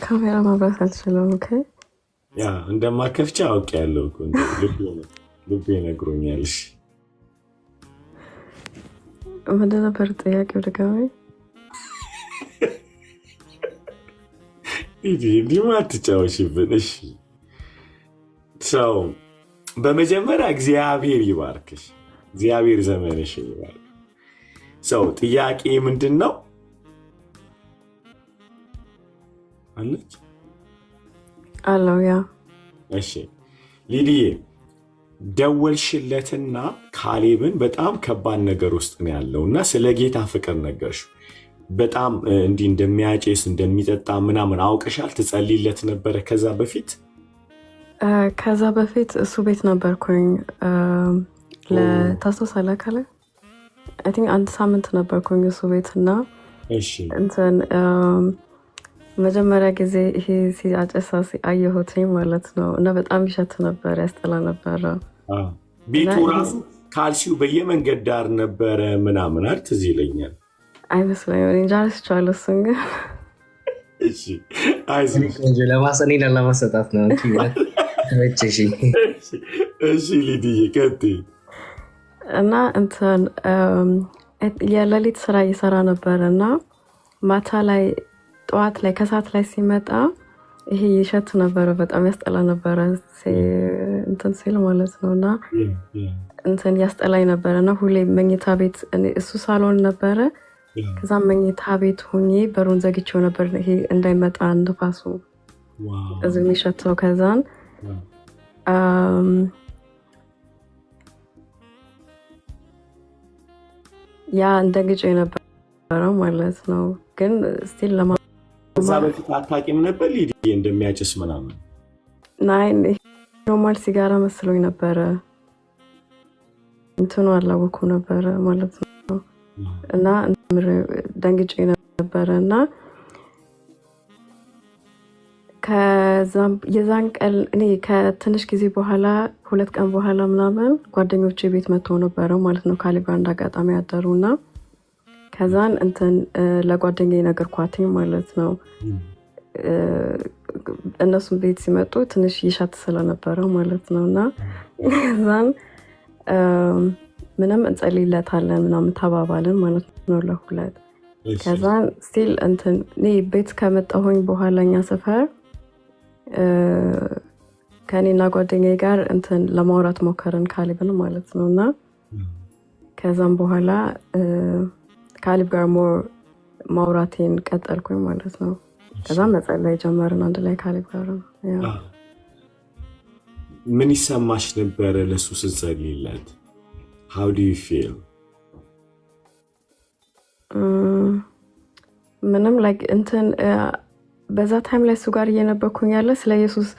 ካሜራ ማብራት አልችልም። እንደማከፍቻ አውቄያለሁ እኮ ልቤ ነግሮኛል። ምንድን ነበር ጥያቄው? ድጋሚ እንዲህ አትጫወሽብን እሺ። ሰው በመጀመሪያ እግዚአብሔር ይባርክሽ፣ እግዚአብሔር ዘመንሽ ይባርክ። ሰው ጥያቄ ምንድን ነው አለች አለው። ያ እሺ ሊዲዬ ደወልሽለትና ካሌብን በጣም ከባድ ነገር ውስጥ ነው ያለው እና ስለ ጌታ ፍቅር ነገርሽው። በጣም እንዲህ እንደሚያጨስ እንደሚጠጣ ምናምን አውቀሻል? ትጸልይለት ነበረ ከዛ በፊት? ከዛ በፊት እሱ ቤት ነበርኩኝ። ታስታውሳለህ ካለ አይ ቲንክ 1 ሳምንት ነበርኩኝ እሱ ቤት እና እንትን መጀመሪያ ጊዜ ይሄ ሲያጨሳ አየሁትኝ ማለት ነው። እና በጣም ይሸት ነበር፣ ያስጠላ ነበረ። ቤቱ ራሱ ካልሲው በየመንገድ ዳር ነበረ ምናምን አይደል? ትዝ ይለኛል። አይመስለኝም፣ እንጃ ረስቼዋለሁ እሱን ግን። ለማሰኔን ለማሰጣት ነው። እሺ ሊድዬ ቀጥይ። እና እንትን የሌሊት ስራ እየሰራ ነበረ እና ማታ ላይ ጠዋት ላይ ከሰዓት ላይ ሲመጣ ይሄ ይሸት ነበረ፣ በጣም ያስጠላ ነበረ እንትን ሲል ማለት ነው። እና እንትን ያስጠላኝ ነበረ እና ሁሌ መኝታ ቤት እሱ ሳሎን ነበረ። ከዛ መኝታ ቤት ሁኜ በሩን ዘግቼው ነበር፣ ይሄ እንዳይመጣ ንፋሱ እዚህ የሚሸተው። ከዛን ያ እንደግጬ ነበረው ማለት ነው። ግን ስቲል እዛ በፊት አታውቂም ነበር ሊዲዬ እንደሚያጭስ ምናምን? ኖርማል ሲጋራ መስሎኝ ነበረ፣ እንትኑ አላወኩም ነበረ ማለት ነው። እና ደንግጬ ነበረ እና የዛን ቀን እኔ ከትንሽ ጊዜ በኋላ 2 ቀን በኋላ ምናምን ጓደኞቼ ቤት መጥተው ነበረ ማለት ነው። ካሌብ ጋር እንዳጋጣሚ ያደሩ እና ከዛን እንትን ለጓደኛዬ ነገርኳትኝ ማለት ነው። እነሱም ቤት ሲመጡ ትንሽ ይሸት ስለነበረ ማለት ነው። እና ከዛን ምንም እንጸልይለታለን ምናምን ተባባልን ማለት ነው ለሁለት። ከዛን ስቲል እንትን እኔ ቤት ከመጣሁኝ በኋላ እኛ ሰፈር ከእኔና ጓደኛዬ ጋር እንትን ለማውራት ሞከርን ካሌብን ማለት ነው። እና ከዛም በኋላ ካሌብ ጋር ማውራቴን ቀጠልኩኝ ማለት ነው። ከዛም መጸለይ ጀመርን አንድ ላይ ካሌብ ጋር። ምን ይሰማሽ ነበረ ለሱ ስትጸልይለት? How do you feel? ምንም like እንትን በዛ ታይም ላይ እሱ ጋር እየነበርኩኝ ያለ ስለ ኢየሱስ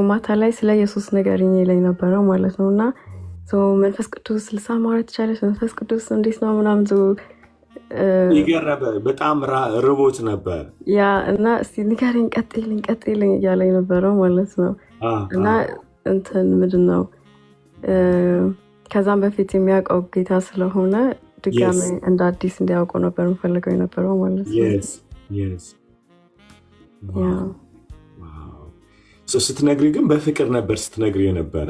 ማታ ላይ ስለ ኢየሱስ ንገሪኝ ይለኝ ነበረ ማለት ነው። እና መንፈስ ቅዱስ ልሳ ማውራት ትችላለች፣ መንፈስ ቅዱስ እንዴት ነው ምናምን ይገረበ በጣም ርቦት ነበር። ያ እና እስቲ ንገሪኝ ቀጥይልኝ እያለኝ ነበረው ማለት ነው። እና እንትን ምንድን ነው ከዛም በፊት የሚያውቀው ጌታ ስለሆነ ድጋሚ እንደ አዲስ እንዲያውቀው ነበር የምፈልገው የነበረው ማለት ነው። ስትነግሪ ግን በፍቅር ነበር ስትነግሪ የነበረ?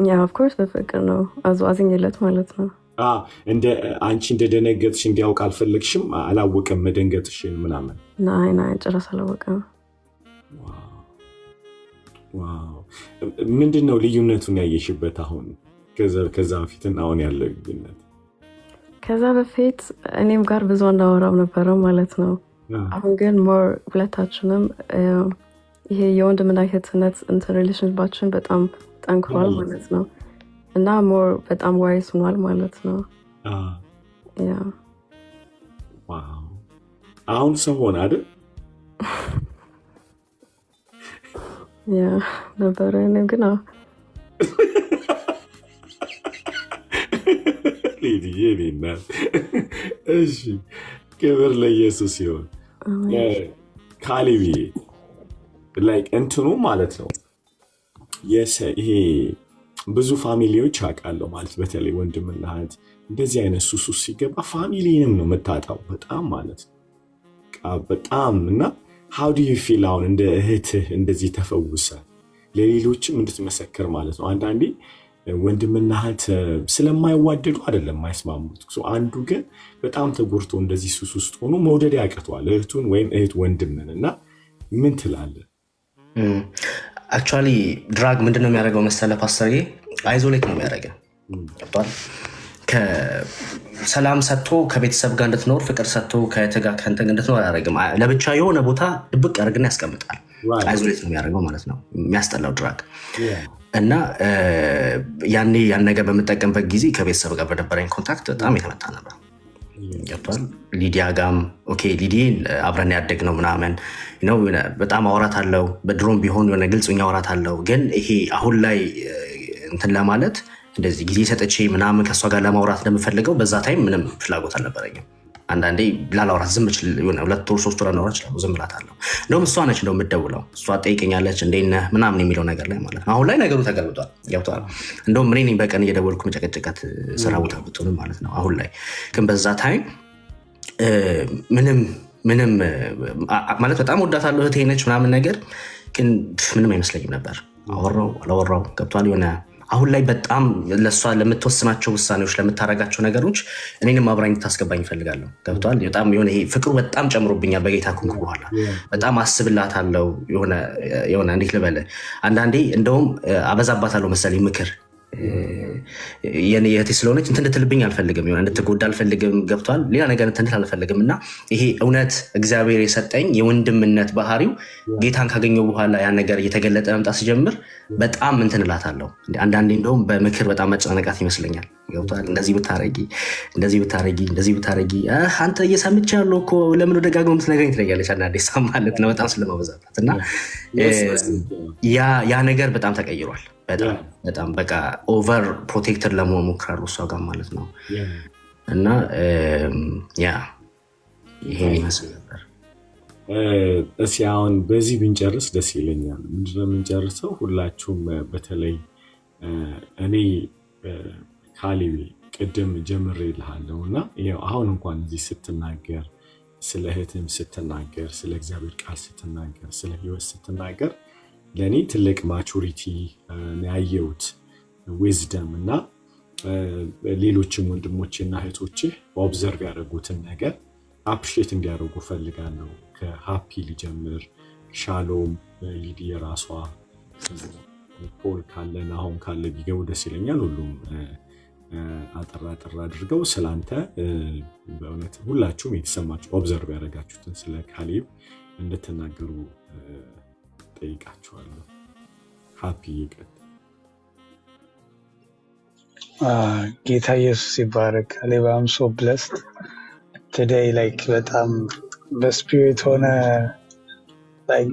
ያ ኦፍኮርስ በፍቅር ነው፣ አዝኜለት ማለት ነው። እንደ አንቺ እንደደነገጥሽ እንዲያውቅ አልፈለግሽም? አላወቀም መደንገጥሽን ምናምን? ናይ ጭራሽ አላወቀም። ምንድን ነው ልዩነቱን ያየሽበት አሁን ከዛ በፊትና አሁን ያለው ልዩነት? ከዛ በፊት እኔም ጋር ብዙ እንዳወራው ነበረው ማለት ነው። አሁን ግን ሞር ሁለታችንም ይሄ የወንድምና እህትነት እንትን ሪሌሽንባችን በጣም ጠንክሯል ማለት ነው። እና ሞር በጣም ዋይስ ሆኗል ማለት ነው። አሁን ሰው ሆነ አይደል? ያ ነበረ እኔም ግን እሺ፣ ክብር ለኢየሱስ ይሁን። ካሌብ እንትኑ ማለት ነው ይሄ ብዙ ፋሚሊዎች አውቃለሁ ማለት በተለይ ወንድምና እህት እንደዚህ አይነት ሱስ ሲገባ ፋሚሊንም ነው የምታጣው በጣም ማለት ነው በጣም። እና how do you feel አሁን እንደ እህትህ እንደዚህ ተፈውሰ ለሌሎችም እንድትመሰክር ማለት ነው? አንዳንዴ ወንድምና እህት ስለማይዋደዱ አይደለም የማይስማሙት፣ አንዱ ግን በጣም ተጎድቶ እንደዚህ ሱስ ውስጥ ሆኖ መውደድ ያቅተዋል እህቱን ወይም እህት ወንድምን። እና ምን ትላለህ? አክቹዋሊ ድራግ ምንድነው የሚያደርገው መሰለ ፓስተርዬ? አይዞሌት ነው የሚያደርገው። ሰላም ሰጥቶ ከቤተሰብ ጋር እንድትኖር ፍቅር ሰጥቶ ከእህትህ ጋር ከአንተ ጋር እንድትኖር አያደርግም። ለብቻ የሆነ ቦታ ድብቅ ያደርግና ያስቀምጣል። አይዞሌት ነው የሚያደርገው ማለት ነው፣ የሚያስጠላው ድራግ። እና ያኔ ያን ነገር በምጠቀምበት ጊዜ ከቤተሰብ ጋር በነበረኝ ኮንታክት በጣም የተመታ ነበር። ገብቷል። ሊዲያ ጋም ኦኬ ሊዲን አብረን ያደግ ነው ምናምን ነው በጣም አወራት አለው። በድሮም ቢሆን የሆነ ግልጽኛ አወራት አለው። ግን ይሄ አሁን ላይ እንትን ለማለት እንደዚህ ጊዜ ሰጥቼ ምናምን ከእሷ ጋር ለማውራት እንደምፈልገው በዛ ታይም ምንም ፍላጎት አልነበረኝም። አንዳንዴ ላላውራት ዝም ችል የሆነ 2 ወር 3 ወር ላውራት ይችላል። ዝም ብላታለሁ። እንደውም እሷ ነች እንደው የምትደውለው እሷ ጠይቀኛለች እንዴት ነህ ምናምን የሚለው ነገር ላይ ማለት ነው። አሁን ላይ ነገሩ ተገልብጧል። ገብቷል። እንደውም እኔ በቀን እየደወልኩ መጨቀጨቃት ስራ ቦታ ብትሆንም ማለት ነው። አሁን ላይ ግን በዛ ታይም ምንም ማለት በጣም ወዳታለሁ እህቴ ነች ምናምን ነገር ግን ምንም አይመስለኝም ነበር። አወራው አላወራው ገብቷል። የሆነ አሁን ላይ በጣም ለሷ ለምትወስናቸው ውሳኔዎች ለምታረጋቸው ነገሮች እኔንም አብራኝ ታስገባኝ እፈልጋለሁ። ገብቷል። በጣም የሆነ ይሄ ፍቅሩ በጣም ጨምሮብኛል በጌታ ኮንኩ በኋላ በጣም አስብላታለሁ። የሆነ እንዴት ልበል አንዳንዴ እንደውም አበዛባታለሁ መሰለኝ ምክር የኔ እህቴ ስለሆነች እንትን እንድትልብኝ አልፈልግም። የሆነ እንድትጎዳ አልፈልግም። ገብቷል። ሌላ ነገር እንትን አልፈልግም እና ይሄ እውነት እግዚአብሔር የሰጠኝ የወንድምነት ባህሪው ጌታን ካገኘው በኋላ ያን ነገር እየተገለጠ መምጣት ሲጀምር በጣም እንትን እላታለሁ። አንዳንዴ እንደውም በምክር በጣም መጨናነቃት ይመስለኛል። ገብቷል። እንደዚህ ብታረጊ አንተ እየሰምቻለሁ እኮ ለምን ደጋግመህ የምትነግረኝ ትለኛለች። አንዳንዴ ሳ ማለት ነው በጣም ስለማበዛባት እና ያ ነገር በጣም ተቀይሯል። በጣም በቃ ኦቨር ፕሮቴክተር ለመሆን ሞክራሉ እሷ ጋር ማለት ነው። እና ያ ይሄ ይመስል ነበር። እስኪ አሁን በዚህ ብንጨርስ ደስ ይለኛል። ምንድነው የምንጨርሰው? ሁላችሁም በተለይ እኔ ካሌብ ቅድም ጀምሬልሃለሁ እና አሁን እንኳን እዚህ ስትናገር ስለ እህትም ስትናገር ስለ እግዚአብሔር ቃል ስትናገር ስለ ህይወት ስትናገር ለእኔ ትልቅ ማቹሪቲ ያየሁት ዊዝደም እና ሌሎችም ወንድሞችና እህቶችህ ኦብዘርቭ ያደረጉትን ነገር አፕሪሼት እንዲያደርጉ ፈልጋለሁ። ከሀፒ ሊጀምር፣ ሻሎም፣ ሊዲ የራሷ ፖል ካለን አሁን ካለ ቢገቡ ደስ ይለኛል። ሁሉም አጠራ አድርገው ስላንተ በእውነት ሁላችሁም የተሰማችሁ ኦብዘርቭ ያደረጋችሁትን ስለ ካሌብ እንድትናገሩ ጠይቃችኋለሁ። ሀፒ ይቀጥ ጌታ ኢየሱስ ይባረክ። ካሌብ አም ሶ ብለስድ ቱዴይ ላይክ በጣም በስፒሪት ሆነ ላይክ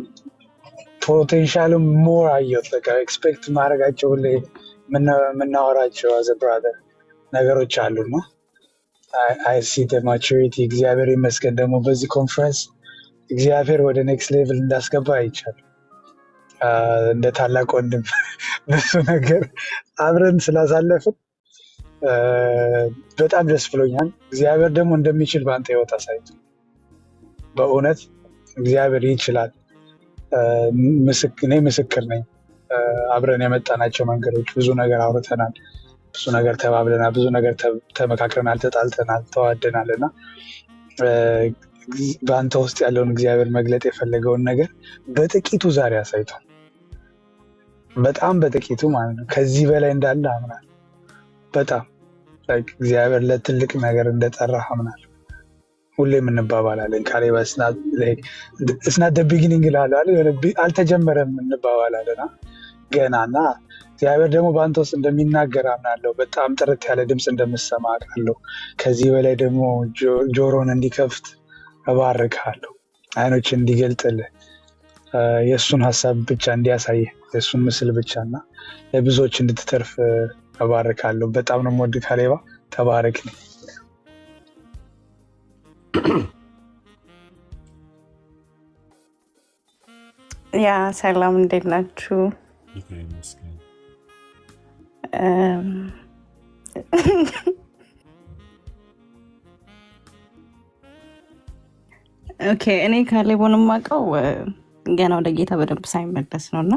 ፖቴንሻል ሞር አየሁት። በቃ ኤክስፔክት ማድረጋቸው ላይ የምናወራቸው አዘ ብራዘር ነገሮች አሉና አይ ሲ ደ ማቹሪቲ። እግዚአብሔር ይመስገን ደግሞ በዚህ ኮንፈረንስ እግዚአብሔር ወደ ኔክስት ሌቭል እንዳስገባ አይቻልም። እንደ ታላቅ ወንድም ብዙ ነገር አብረን ስላሳለፍን በጣም ደስ ብሎኛል። እግዚአብሔር ደግሞ እንደሚችል በአንተ ህይወት አሳይቶ በእውነት እግዚአብሔር ይችላል። እኔ ምስክር ነኝ። አብረን የመጣናቸው መንገዶች ብዙ ነገር አውርተናል፣ ብዙ ነገር ተባብለናል፣ ብዙ ነገር ተመካክረናል፣ ተጣልተናል፣ ተዋደናል እና በአንተ ውስጥ ያለውን እግዚአብሔር መግለጥ የፈለገውን ነገር በጥቂቱ ዛሬ አሳይቷል። በጣም በጥቂቱ ማለት ነው። ከዚህ በላይ እንዳለ አምናለሁ። በጣም እግዚአብሔር ለትልቅ ነገር እንደጠራ አምናለሁ። ሁሌም እንባባላለን ካሌብ እስናት ደ ቢጊኒንግ እላለሁ፣ አልተጀመረም እንባባላለን ገናና እግዚአብሔር ደግሞ በአንተ ውስጥ እንደሚናገር አምናለሁ። በጣም ጥርት ያለ ድምፅ እንደምሰማ አውቃለሁ። ከዚህ በላይ ደግሞ ጆሮን እንዲከፍት እባርክሃለሁ፣ አይኖች እንዲገልጥልህ፣ የእሱን ሀሳብ ብቻ እንዲያሳይህ፣ የእሱን ምስል ብቻ እና ለብዙዎች እንድትተርፍ እባርክሃለሁ። በጣም ነው የምወድህ ካሌባ፣ ተባረክ። ያ ሰላም፣ እንዴት ናችሁ? ኦኬ፣ እኔ ካሌቦን የማውቀው ገና ወደ ጌታ በደንብ ሳይመለስ ነው እና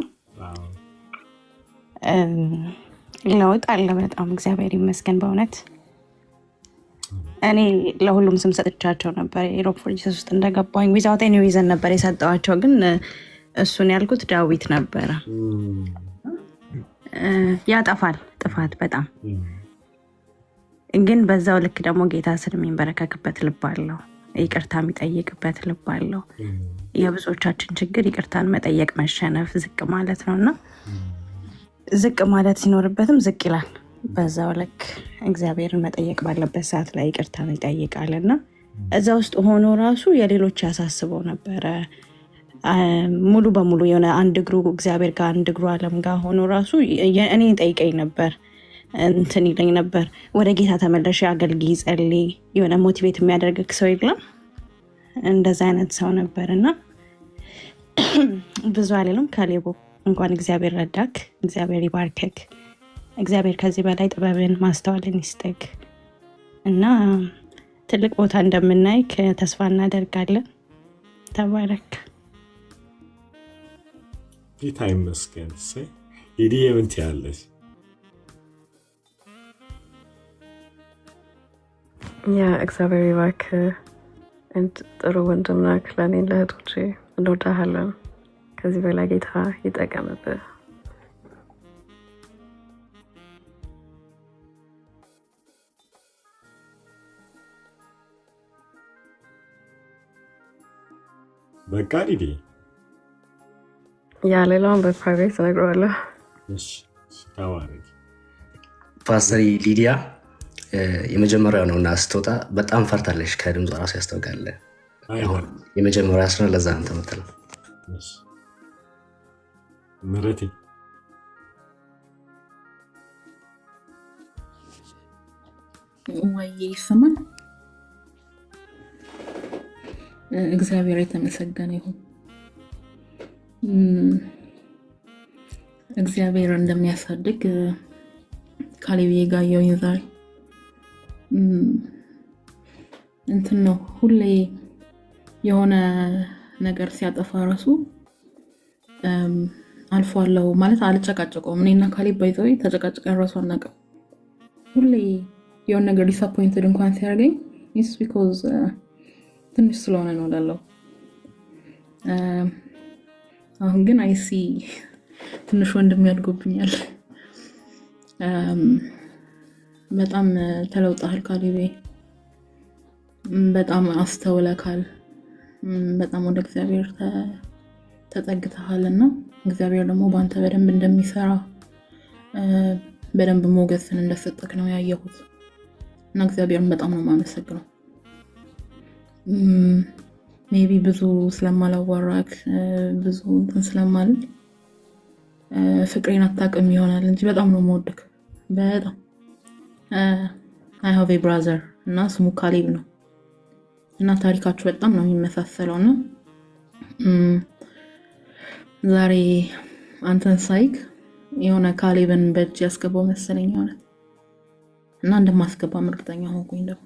ለውጥ አለ። በጣም እግዚአብሔር ይመስገን በእውነት። እኔ ለሁሉም ስም ሰጥቻቸው ነበር። የሮብ ፎር ጂሰስ ውስጥ እንደገባኝ ዊዛውት ኤኒ ሪዘን ነበር የሰጠዋቸው፣ ግን እሱን ያልኩት ዳዊት ነበረ። ያጠፋል ጥፋት በጣም ግን በዛው ልክ ደግሞ ጌታ ስር የሚንበረከክበት ልብ አለው፣ ይቅርታ የሚጠይቅበት ልብ አለው። የብዙዎቻችን ችግር ይቅርታን መጠየቅ መሸነፍ፣ ዝቅ ማለት ነው እና ዝቅ ማለት ሲኖርበትም ዝቅ ይላል። በዛው ልክ እግዚአብሔርን መጠየቅ ባለበት ሰዓት ላይ ይቅርታን ይጠይቃል እና እዛ ውስጥ ሆኖ ራሱ የሌሎች ያሳስበው ነበረ። ሙሉ በሙሉ የሆነ አንድ እግሩ እግዚአብሔር ጋር አንድ እግሩ ዓለም ጋር ሆኖ ራሱ እኔ ጠይቀኝ ነበር፣ እንትን ይለኝ ነበር፣ ወደ ጌታ ተመለሽ፣ አገልግይ፣ ጸልይ፣ የሆነ ሞቲቬት የሚያደርግ ሰው የለም። እንደዛ አይነት ሰው ነበር እና ብዙ አልልም። ካሌቦ እንኳን እግዚአብሔር ረዳክ፣ እግዚአብሔር ይባርክክ፣ እግዚአብሔር ከዚህ በላይ ጥበብን ማስተዋልን ይስጥክ እና ትልቅ ቦታ እንደምናይ ተስፋ እናደርጋለን። ተባረክ። ጌታ ይመስገን። ሂዲ የምንት ያለች ያ እግዚአብሔር ይባርክ። ጥሩ ወንድም ነህ ለእኔ ለእህቶቼ፣ እንወዳሃለን። ከዚህ በላይ ጌታ ይጠቀምብህ። በቃ ዲዲ ያ ሌላውን በፕራይቬት እነግረዋለሁ። ተባረክ። ፓስተር ሊዲያ የመጀመሪያው ነው እና ስትወጣ በጣም ፈርታለች። ከድምጿ ራሱ ያስታውቃል። የመጀመሪያ ስነ ለዛ ነው ተመተለ ምረቴ ወይ ይሰማል። እግዚአብሔር የተመሰገነ ይሁን። እግዚአብሔር እንደሚያሳድግ ካሌብ ጋየውኝ ዛሬ እንትን ነው። ሁሌ የሆነ ነገር ሲያጠፋ ራሱ አልፏለሁ ማለት አልጨቃጨቀውም። እኔና ካሌብ ባይዘው ተጨቃጭቀን ራሱ አናውቅም። ሁሌ የሆነ ነገር ዲስአፖይንትድ እንኳን ሲያደርገኝ ኢትስ ቢኮዝ ትንሽ ስለሆነ ነው ላለው። አሁን ግን አይሲ ትንሽ ወንድም ያድጎብኛል። በጣም ተለውጣል ካሌቤ፣ በጣም አስተውለካል፣ በጣም ወደ እግዚአብሔር ተጠግተሃልና እግዚአብሔር ደግሞ በአንተ በደንብ እንደሚሰራ በደንብ ሞገስን እንደሰጠክ ነው ያየሁት እና እግዚአብሔርን በጣም ነው የማመሰግነው። ሜቢ ብዙ ስለማላዋራክ ብዙ እንትን ስለማልል ፍቅሬን አታውቅም ይሆናል እንጂ በጣም ነው የምወድክ። በጣም I have a brother እና ስሙ ካሌብ ነው እና ታሪካችሁ በጣም ነው የሚመሳሰለው ነው። ዛሬ አንተን ሳይክ የሆነ ካሌብን በእጅ ያስገባው መሰለኝ ሆነ እና እንደማስገባም እርግጠኛ ሆንኩኝ ደግሞ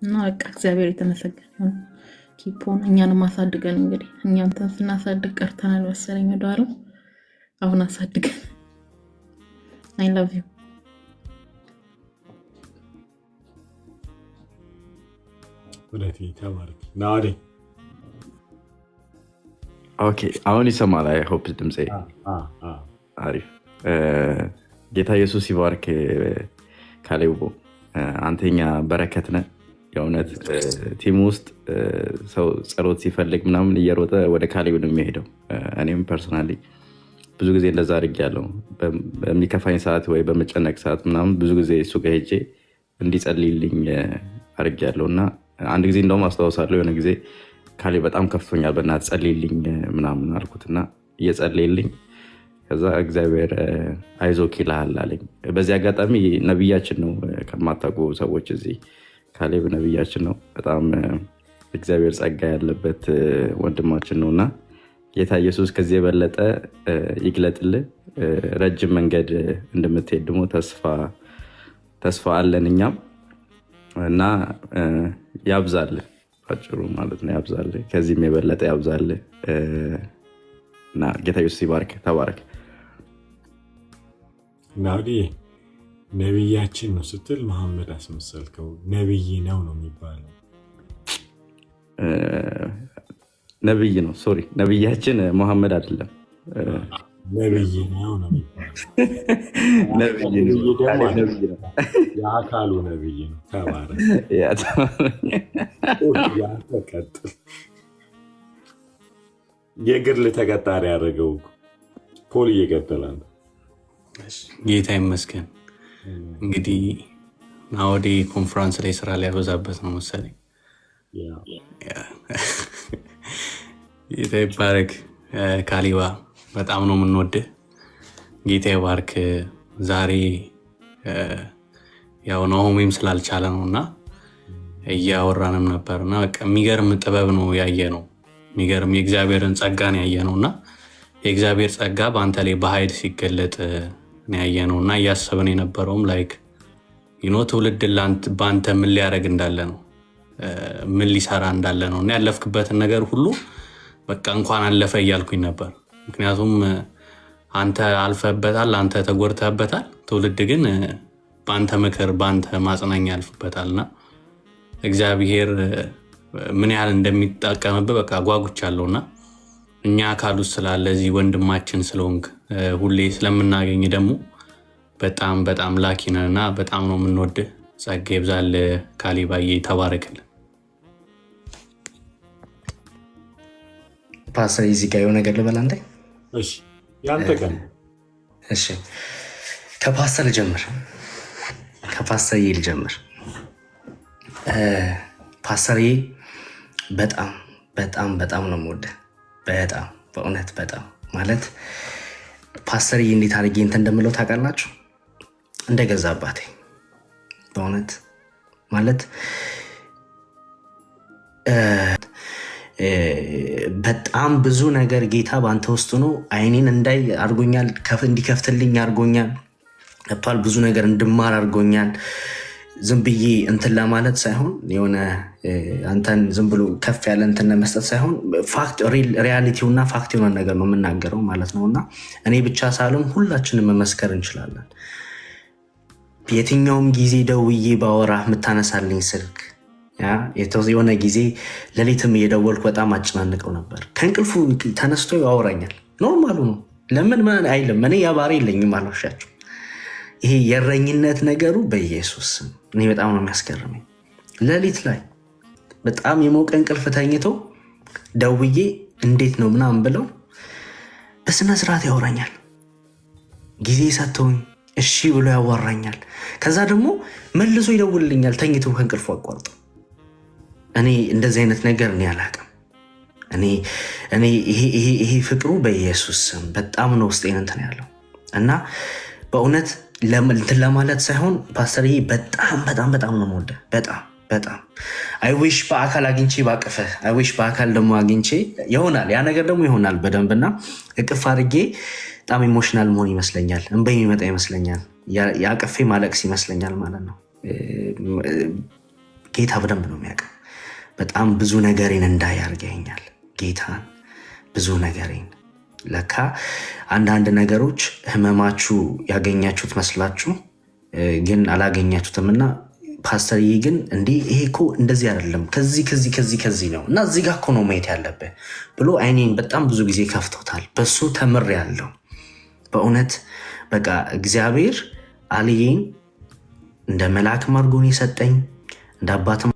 እና በቃ እግዚአብሔር የተመሰገነ ይሁን። ኪፖን እኛንም አሳድገን እንግዲህ እኛን ስናሳድግ ቀርተናል መሰለኝ ወደኋላ። አሁን አሳድገን። I love you። ወደፊ ተባረክ። ናዲ ኦኬ፣ አሁን ይሰማል። አይ ሆፕ ድምጼ አሪፍ። ጌታ ኢየሱስ ይባርክ። ካሌቦ አንተኛ በረከት ነህ። የእውነት ቲም ውስጥ ሰው ጸሎት ሲፈልግ ምናምን እየሮጠ ወደ ካሌብ ነው የሚሄደው። እኔም ፐርሰናሊ ብዙ ጊዜ እንደዛ አድርጌያለሁ። በሚከፋኝ ሰዓት ወይ በመጨነቅ ሰዓት ምናምን ብዙ ጊዜ እሱ ጋር ሄጄ እንዲጸልይልኝ አድርጌያለሁ እና አንድ ጊዜ እንደውም አስታውሳለሁ የሆነ ጊዜ ካሌብ በጣም ከፍቶኛል፣ በእናትህ ጸልይልኝ ምናምን አልኩትና እየጸለይልኝ ከዛ እግዚአብሔር አይዞህ ይልሃል አለኝ። በዚህ አጋጣሚ ነብያችን ነው፣ ከማታውቁ ሰዎች እዚህ ካሌብ ነብያችን ነው። በጣም እግዚአብሔር ጸጋ ያለበት ወንድማችን ነውና ጌታ ኢየሱስ ከዚህ የበለጠ ይግለጥልህ። ረጅም መንገድ እንደምትሄድ ደግሞ ተስፋ አለን እኛም እና ያብዛልህ፣ አጭሩ ማለት ነው ያብዛልህ፣ ከዚህም የበለጠ ያብዛልህ እና ጌታ ኢየሱስ ይባርክ። ተባረክ። ናዲ ነብያችን ነው ስትል መሐመድ አስመሰልከው። ነብይ ነው የሚባለው። ነብይ ነው፣ ሶሪ ነብያችን መሐመድ አይደለም። ነብይ ነው የሚባለው። የአካሉ ነብይ ነው። ተባረክ። ተቀጥል። የግል ተቀጣሪ ያደረገው ፖል እየቀጠላል። ጌታ ይመስገን። እንግዲህ ናወዴ ኮንፈረንስ ላይ ስራ ላይ ያበዛበት ነው መሰለኝ። ጌታ ይባረክ። ካሊባ በጣም ነው የምንወድህ። ጌታ ይባርክ። ዛሬ ያው ናሆሜም ስላልቻለ ነውና እያወራንም ነበርና በቃ የሚገርም ጥበብ ነው ያየ ነው። የሚገርም የእግዚአብሔርን ጸጋን ያየ ነውና የእግዚአብሔር ጸጋ በአንተ ላይ በኃይል ሲገለጥ ያየ ነውና እያሰብን የነበረውም ላይክ ትውልድ በአንተ ምን ሊያደርግ እንዳለ ነው፣ ምን ሊሰራ እንዳለ ነው እና ያለፍክበትን ነገር ሁሉ በቃ እንኳን አለፈ እያልኩኝ ነበር። ምክንያቱም አንተ አልፈበታል፣ አንተ ተጎድተህበታል። ትውልድ ግን በአንተ ምክር በአንተ ማጽናኛ ያልፍበታልና እግዚአብሔር ምን ያህል እንደሚጠቀምብህ በቃ ጓጉቻለሁና እኛ አካል ውስጥ ስላለ እዚህ ወንድማችን ስለሆንክ ሁሌ ስለምናገኝ ደግሞ በጣም በጣም ላኪ ነህና በጣም ነው የምንወድህ። ጸጋ ይብዛልህ ካሊባዬ፣ ተባረክልን። ፓስተር እዚህ ጋር የሆነ ነገር ልበል አንተ። እሺ ያንተ ቀን። እሺ ከፓስተር ልጀምር። ፓስተርዬ በጣም በጣም በጣም ነው የምወደህ። በጣም በእውነት በጣም ማለት ፓስተርዬ እንዴት አድርጌ እንትን እንደምለው ታውቃላችሁ? እንደገዛ አባቴ በእውነት ማለት በጣም ብዙ ነገር ጌታ በአንተ ውስጥ ሆኖ አይኔን እንዳይ አድርጎኛል፣ እንዲከፍትልኝ አድርጎኛል። ብዙ ነገር እንድማር አድርጎኛል። ዝም ብዬ እንትን ለማለት ሳይሆን የሆነ አንተን ዝም ብሎ ከፍ ያለ እንትን መስጠት ሳይሆን ሪያሊቲውና ፋክት የሆነ ነገር ነው የምናገረው ማለት ነው። እና እኔ ብቻ ሳልሆን ሁላችንም መመስከር እንችላለን። የትኛውም ጊዜ ደውዬ ባወራ የምታነሳልኝ ስልክ የሆነ ጊዜ ሌሊትም እየደወልኩ በጣም አጨናንቀው ነበር። ከእንቅልፉ ተነስቶ ያወራኛል። ኖርማሉ ነው። ለምን አይልም። እኔ ያባሪ የለኝም አልዋሻችሁም። ይሄ የእረኝነት ነገሩ በኢየሱስ እኔ በጣም ነው የሚያስገርመኝ። ሌሊት ላይ በጣም የሞቀ እንቅልፍ ተኝቶ ደውዬ እንዴት ነው ምናምን ብለው በስነ ስርዓት ያወራኛል። ጊዜ ሰጥቶኝ እሺ ብሎ ያዋራኛል። ከዛ ደግሞ መልሶ ይደውልልኛል ተኝቶ ከእንቅልፉ አቋርጦ። እኔ እንደዚህ አይነት ነገር እኔ አላውቅም። እኔ ይሄ ፍቅሩ በኢየሱስ በጣም ነው ውስጤን እንትን ያለው እና በእውነት እንትን ለማለት ሳይሆን ፓስተርዬ በጣም በጣም በጣም ነው የምወደው። በጣም አይዊሽ በአካል አግኝቼ ባቅፈህ፣ አይዊሽ በአካል ደግሞ አግኝቼ ይሆናል ያ ነገር ደግሞ ይሆናል በደንብና እቅፍ አድርጌ በጣም ኢሞሽናል መሆን ይመስለኛል። እንባ የሚመጣ ይመስለኛል። ያቅፌ ማለቅስ ይመስለኛል ማለት ነው። ጌታ በደንብ ነው የሚያውቅ። በጣም ብዙ ነገሬን እንዳያርገኛል ጌታን ብዙ ነገሬን ለካ አንዳንድ ነገሮች ህመማችሁ ያገኛችሁት መስላችሁ ግን አላገኛችሁትም። እና ፓስተርዬ ግን እንዲህ ይሄ እኮ እንደዚህ አይደለም ከዚህ ነው እና እዚህ ጋር እኮ ነው ማየት ያለብህ ብሎ አይኔን በጣም ብዙ ጊዜ ከፍቶታል። በሱ ተምሬያለሁ በእውነት በቃ እግዚአብሔር አልዬን እንደ መልአክም አድርጎን የሰጠኝ እንደ አባትም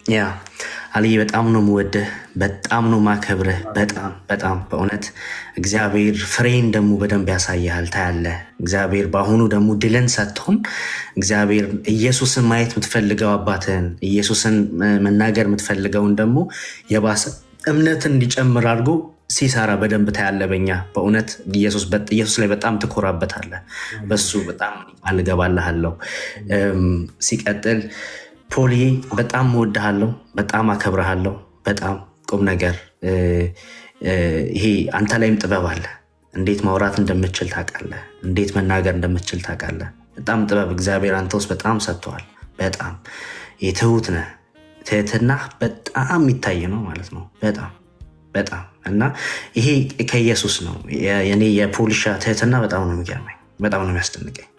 ያ አልዬ በጣም ነው የምወደህ፣ በጣም ነው ማከብርህ። በጣም በእውነት እግዚአብሔር ፍሬን ደግሞ በደንብ ያሳያል፣ ታያለህ። እግዚአብሔር በአሁኑ ደግሞ ድልን ሰጥቶን እግዚአብሔር ኢየሱስን ማየት የምትፈልገው አባትህን ኢየሱስን መናገር የምትፈልገውን ደግሞ የባሰ እምነትን እንዲጨምር አድርጎ ሲሰራ በደንብ ታያለህ። በኛ በእውነት ኢየሱስ ላይ በጣም ትኮራበታለህ። በሱ በጣም አልገባልሃለሁ። ሲቀጥል ፖሊዬ በጣም እወድሃለሁ፣ በጣም አከብረሃለሁ። በጣም ቁም ነገር ይሄ አንተ ላይም ጥበብ አለ። እንዴት ማውራት እንደምችል ታውቃለህ፣ እንዴት መናገር እንደምችል ታውቃለህ። በጣም ጥበብ እግዚአብሔር አንተ ውስጥ በጣም ሰጥተዋል። በጣም የትሁት ነህ፣ ትህትና በጣም የሚታይ ነው ማለት ነው። በጣም እና ይሄ ከኢየሱስ ነው። የኔ የፖሊሻ ትህትና በጣም ነው የሚገርመኝ፣ በጣም ነው የሚያስደንቀኝ።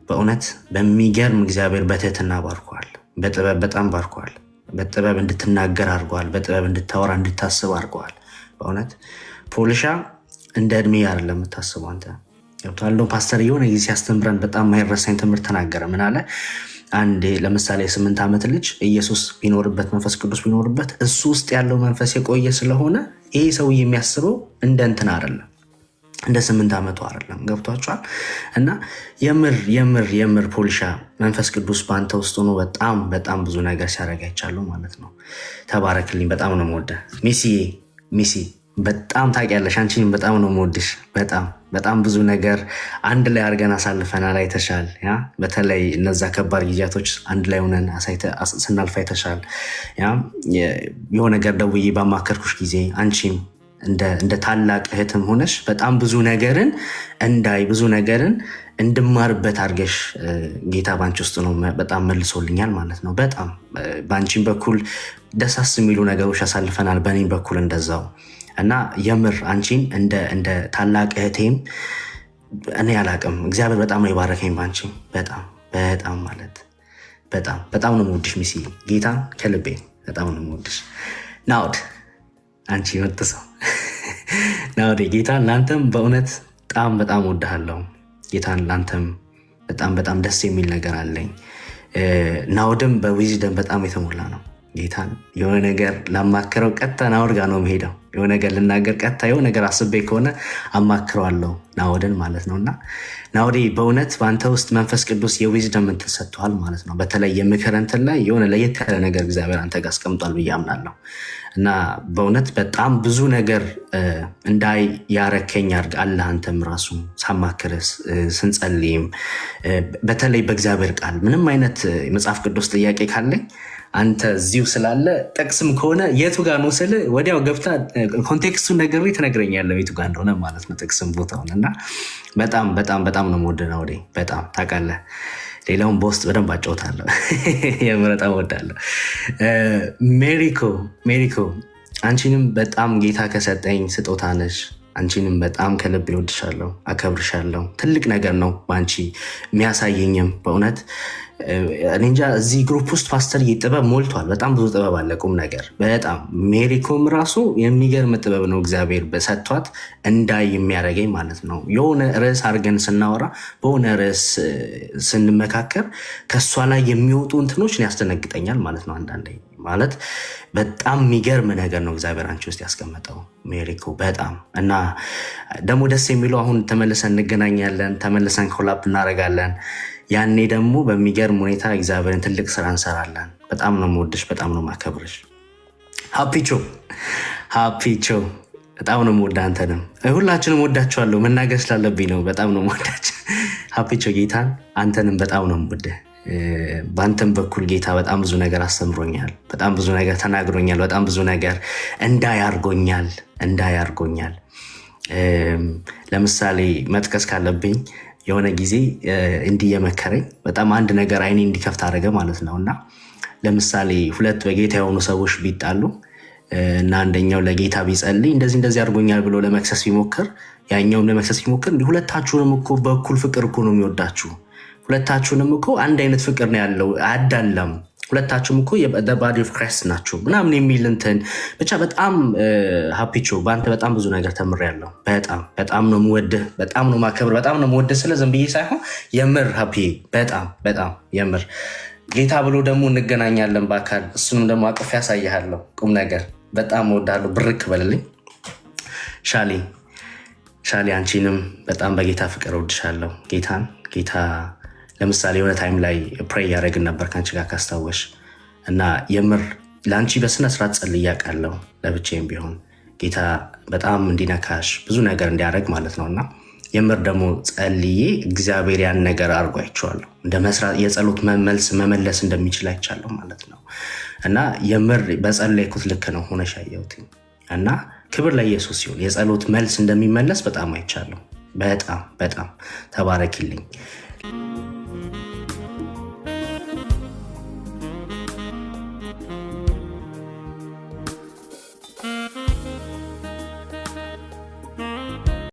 በእውነት በሚገርም እግዚአብሔር በትህትና ባርኳል፣ በጥበብ በጣም ባርኳል። በጥበብ እንድትናገር አድርገዋል፣ በጥበብ እንድታወራ እንድታስብ አድርገዋል። በእውነት ፖሊሻ እንደ እድሜ አይደለም የምታስበው አንተ ገብቶሃል። ፓስተር የሆነ ጊዜ ሲያስተምረን በጣም ማይረሳኝ ትምህርት ተናገረ። ምን አለ? አንድ ለምሳሌ 8 ዓመት ልጅ ኢየሱስ ቢኖርበት መንፈስ ቅዱስ ቢኖርበት እሱ ውስጥ ያለው መንፈስ የቆየ ስለሆነ ይሄ ሰው የሚያስበው እንደ እንትን አይደለም፣ እንደ 8 ዓመቱ አይደለም። ገብቷችኋል? እና የምር ፖሊሻ መንፈስ ቅዱስ በአንተ ውስጥ ሆኖ በጣም በጣም ብዙ ነገር ሲያደርግ አይቻለሁ ማለት ነው። ተባረክልኝ። በጣም ነው የምወደው ሚሲ በጣም ታውቂያለሽ። አንቺንም በጣም ነው የምወድሽ። በጣም ብዙ ነገር አንድ ላይ አድርገን አሳልፈናል። አይተሻል። በተለይ እነዛ ከባድ ጊዜያቶች አንድ ላይ ሆነን ስናልፍ አይተሻል። የሆነ ነገር ደውዬ ባማከርኩሽ ጊዜ አንቺም እንደ ታላቅ እህትም ሆነሽ በጣም ብዙ ነገርን ብዙ ነገርን እንድማርበት አድርገሽ ጌታ ባንቺ ውስጥ ነው በጣም መልሶልኛል ማለት ነው። በጣም በአንቺም በኩል ደሳስ የሚሉ ነገሮች ያሳልፈናል፣ በእኔም በኩል እንደዛው እና የምር አንቺን እንደ ታላቅ እህቴም እኔ አላቅም። እግዚአብሔር በጣም ነው የባረከኝ ባንቺ። በጣም ማለት በጣም ነው የምወድሽ ሚሲ። ጌታን ከልቤ በጣም ነው የምወድሽ። ናውድ አንቺ ምርጥ ሰው ናውድ። ጌታን ለአንተም በእውነት በጣም ወድሃለሁ። ጌታን ለአንተም በጣም ደስ የሚል ነገር አለኝ። ናውድም በዊዝደም በጣም የተሞላ ነው። ጌታን የሆነ ነገር ላማክረው ቀጥታ ናውድ ጋር ነው የምሄደው። የሆነ ነገር ልናገር ቀጥታ የሆነ ነገር አስቤ ከሆነ አማክረዋለሁ ናውድን ማለት ነው። እና ናውዴ በእውነት በአንተ ውስጥ መንፈስ ቅዱስ የዊዝደም እንትን ሰጥቷል ማለት ነው። በተለይ የምክር እንትን ላይ የሆነ ለየት ያለ ነገር እግዚአብሔር አንተ ጋር አስቀምጧል ብዬ አምናለሁ። እና በእውነት በጣም ብዙ ነገር እንዳይ ያረከኝ አለ። አንተም ራሱ ሳማክርስ ስንጸልይም በተለይ በእግዚአብሔር ቃል ምንም አይነት የመጽሐፍ ቅዱስ ጥያቄ ካለኝ አንተ እዚሁ ስላለ ጠቅስም ከሆነ የቱ ጋር ነው ስል ወዲያው ገብታ ኮንቴክስቱን ነገር ትነግረኛለህ የቱ ጋር እንደሆነ ማለት ነው፣ ጥቅስም ቦታውን። እና በጣም ነው የምወደው ነው በጣም ታውቃለህ። ሌላውን በውስጥ በደንብ አጫውታለሁ። በጣም እወዳለሁ። ሜሪኮ አንቺንም በጣም ጌታ ከሰጠኝ ስጦታ ነሽ። አንቺንም በጣም ከልብ እወድሻለሁ፣ አከብርሻለሁ። ትልቅ ነገር ነው በአንቺ የሚያሳየኝም በእውነት እኔ እንጃ። እዚህ ግሩፕ ውስጥ ፓስተር ጥበብ ሞልቷል። በጣም ብዙ ጥበብ አለ፣ ቁም ነገር በጣም ሜሪኮም ራሱ የሚገርም ጥበብ ነው እግዚአብሔር በሰጥቷት እንዳይ የሚያደርገኝ ማለት ነው። የሆነ ርዕስ አድርገን ስናወራ በሆነ ርዕስ ስንመካከር ከእሷ ላይ የሚወጡ እንትኖች ያስደነግጠኛል ማለት ነው አንዳንዴ። ማለት በጣም የሚገርም ነገር ነው እግዚአብሔር አንቺ ውስጥ ያስቀመጠው ሜሪኮ በጣም። እና ደግሞ ደስ የሚለው አሁን ተመልሰን እንገናኛለን፣ ተመልሰን ኮላፕ እናደርጋለን። ያኔ ደግሞ በሚገርም ሁኔታ እግዚአብሔርን ትልቅ ስራ እንሰራለን። በጣም ነው የምወድሽ፣ በጣም ነው የማከብርሽ። ሀፒቾ በጣም ነው የምወድህ። አንተንም ሁላችንም ወዳችኋለሁ፣ መናገር ስላለብኝ ነው። በጣም ነው የምወዳችሁ ሀፒቾ። ጌታን አንተንም በጣም ነው የምወድህ። በአንተም በኩል ጌታ በጣም ብዙ ነገር አስተምሮኛል፣ በጣም ብዙ ነገር ተናግሮኛል፣ በጣም ብዙ ነገር እንዳያርጎኛል። ለምሳሌ መጥቀስ ካለብኝ የሆነ ጊዜ እንዲህ የመከረኝ በጣም አንድ ነገር አይኔ እንዲከፍት አደረገ ማለት ነው። እና ለምሳሌ ሁለት በጌታ የሆኑ ሰዎች ቢጣሉ እና አንደኛው ለጌታ ቢጸልይ እንደዚህ አድርጎኛል ብሎ ለመክሰስ ቢሞክር፣ ያኛውም ለመክሰስ ቢሞክር እንዲህ ሁለታችሁንም እኮ በኩል ፍቅር እኮ ነው የሚወዳችሁ፣ ሁለታችሁንም እኮ አንድ አይነት ፍቅር ነው ያለው፣ አዳለም፣ ሁለታችሁም እኮ ባዲ ኦፍ ክራይስት ናችሁ ምናምን የሚል እንትን ብቻ። በጣም ሀፒቾ በአንተ በጣም ብዙ ነገር ተምሬያለሁ። በጣም ነው የምወድህ፣ በጣም ነው የማከብር፣ በጣም ነው የምወድህ። ስለ ዝም ብዬ ሳይሆን የምር ሀፒ በጣም የምር ጌታ ብሎ ደግሞ እንገናኛለን በአካል። እሱንም ደግሞ አቅፍ ያሳይሃለሁ። ቁም ነገር በጣም እወዳለሁ። ብርክ በልልኝ። ሻሊ አንቺንም በጣም በጌታ ፍቅር እወድሻለሁ። ጌታ ለምሳሌ የሆነ ታይም ላይ ፕሬይ ያደረግን ነበር ከአንቺ ጋር ካስታወሽ፣ እና የምር ለአንቺ በስነስርዓት ጸልዬ አውቃለሁ። ለብቻዬም ቢሆን ጌታ በጣም እንዲነካሽ ብዙ ነገር እንዲያደርግ ማለት ነው። እና የምር ደግሞ ጸልዬ እግዚአብሔር ያን ነገር አድርጎ አይቼዋለሁ። እንደ መስራት የጸሎት መልስ መመለስ እንደሚችል አይቻለሁ ማለት ነው። እና የምር በጸለይኩት ልክ ነው ሆነሽ ያየሁት። እና ክብር ለኢየሱስ ሲሆን የጸሎት መልስ እንደሚመለስ በጣም አይቻለሁ። በጣም ተባረኪልኝ።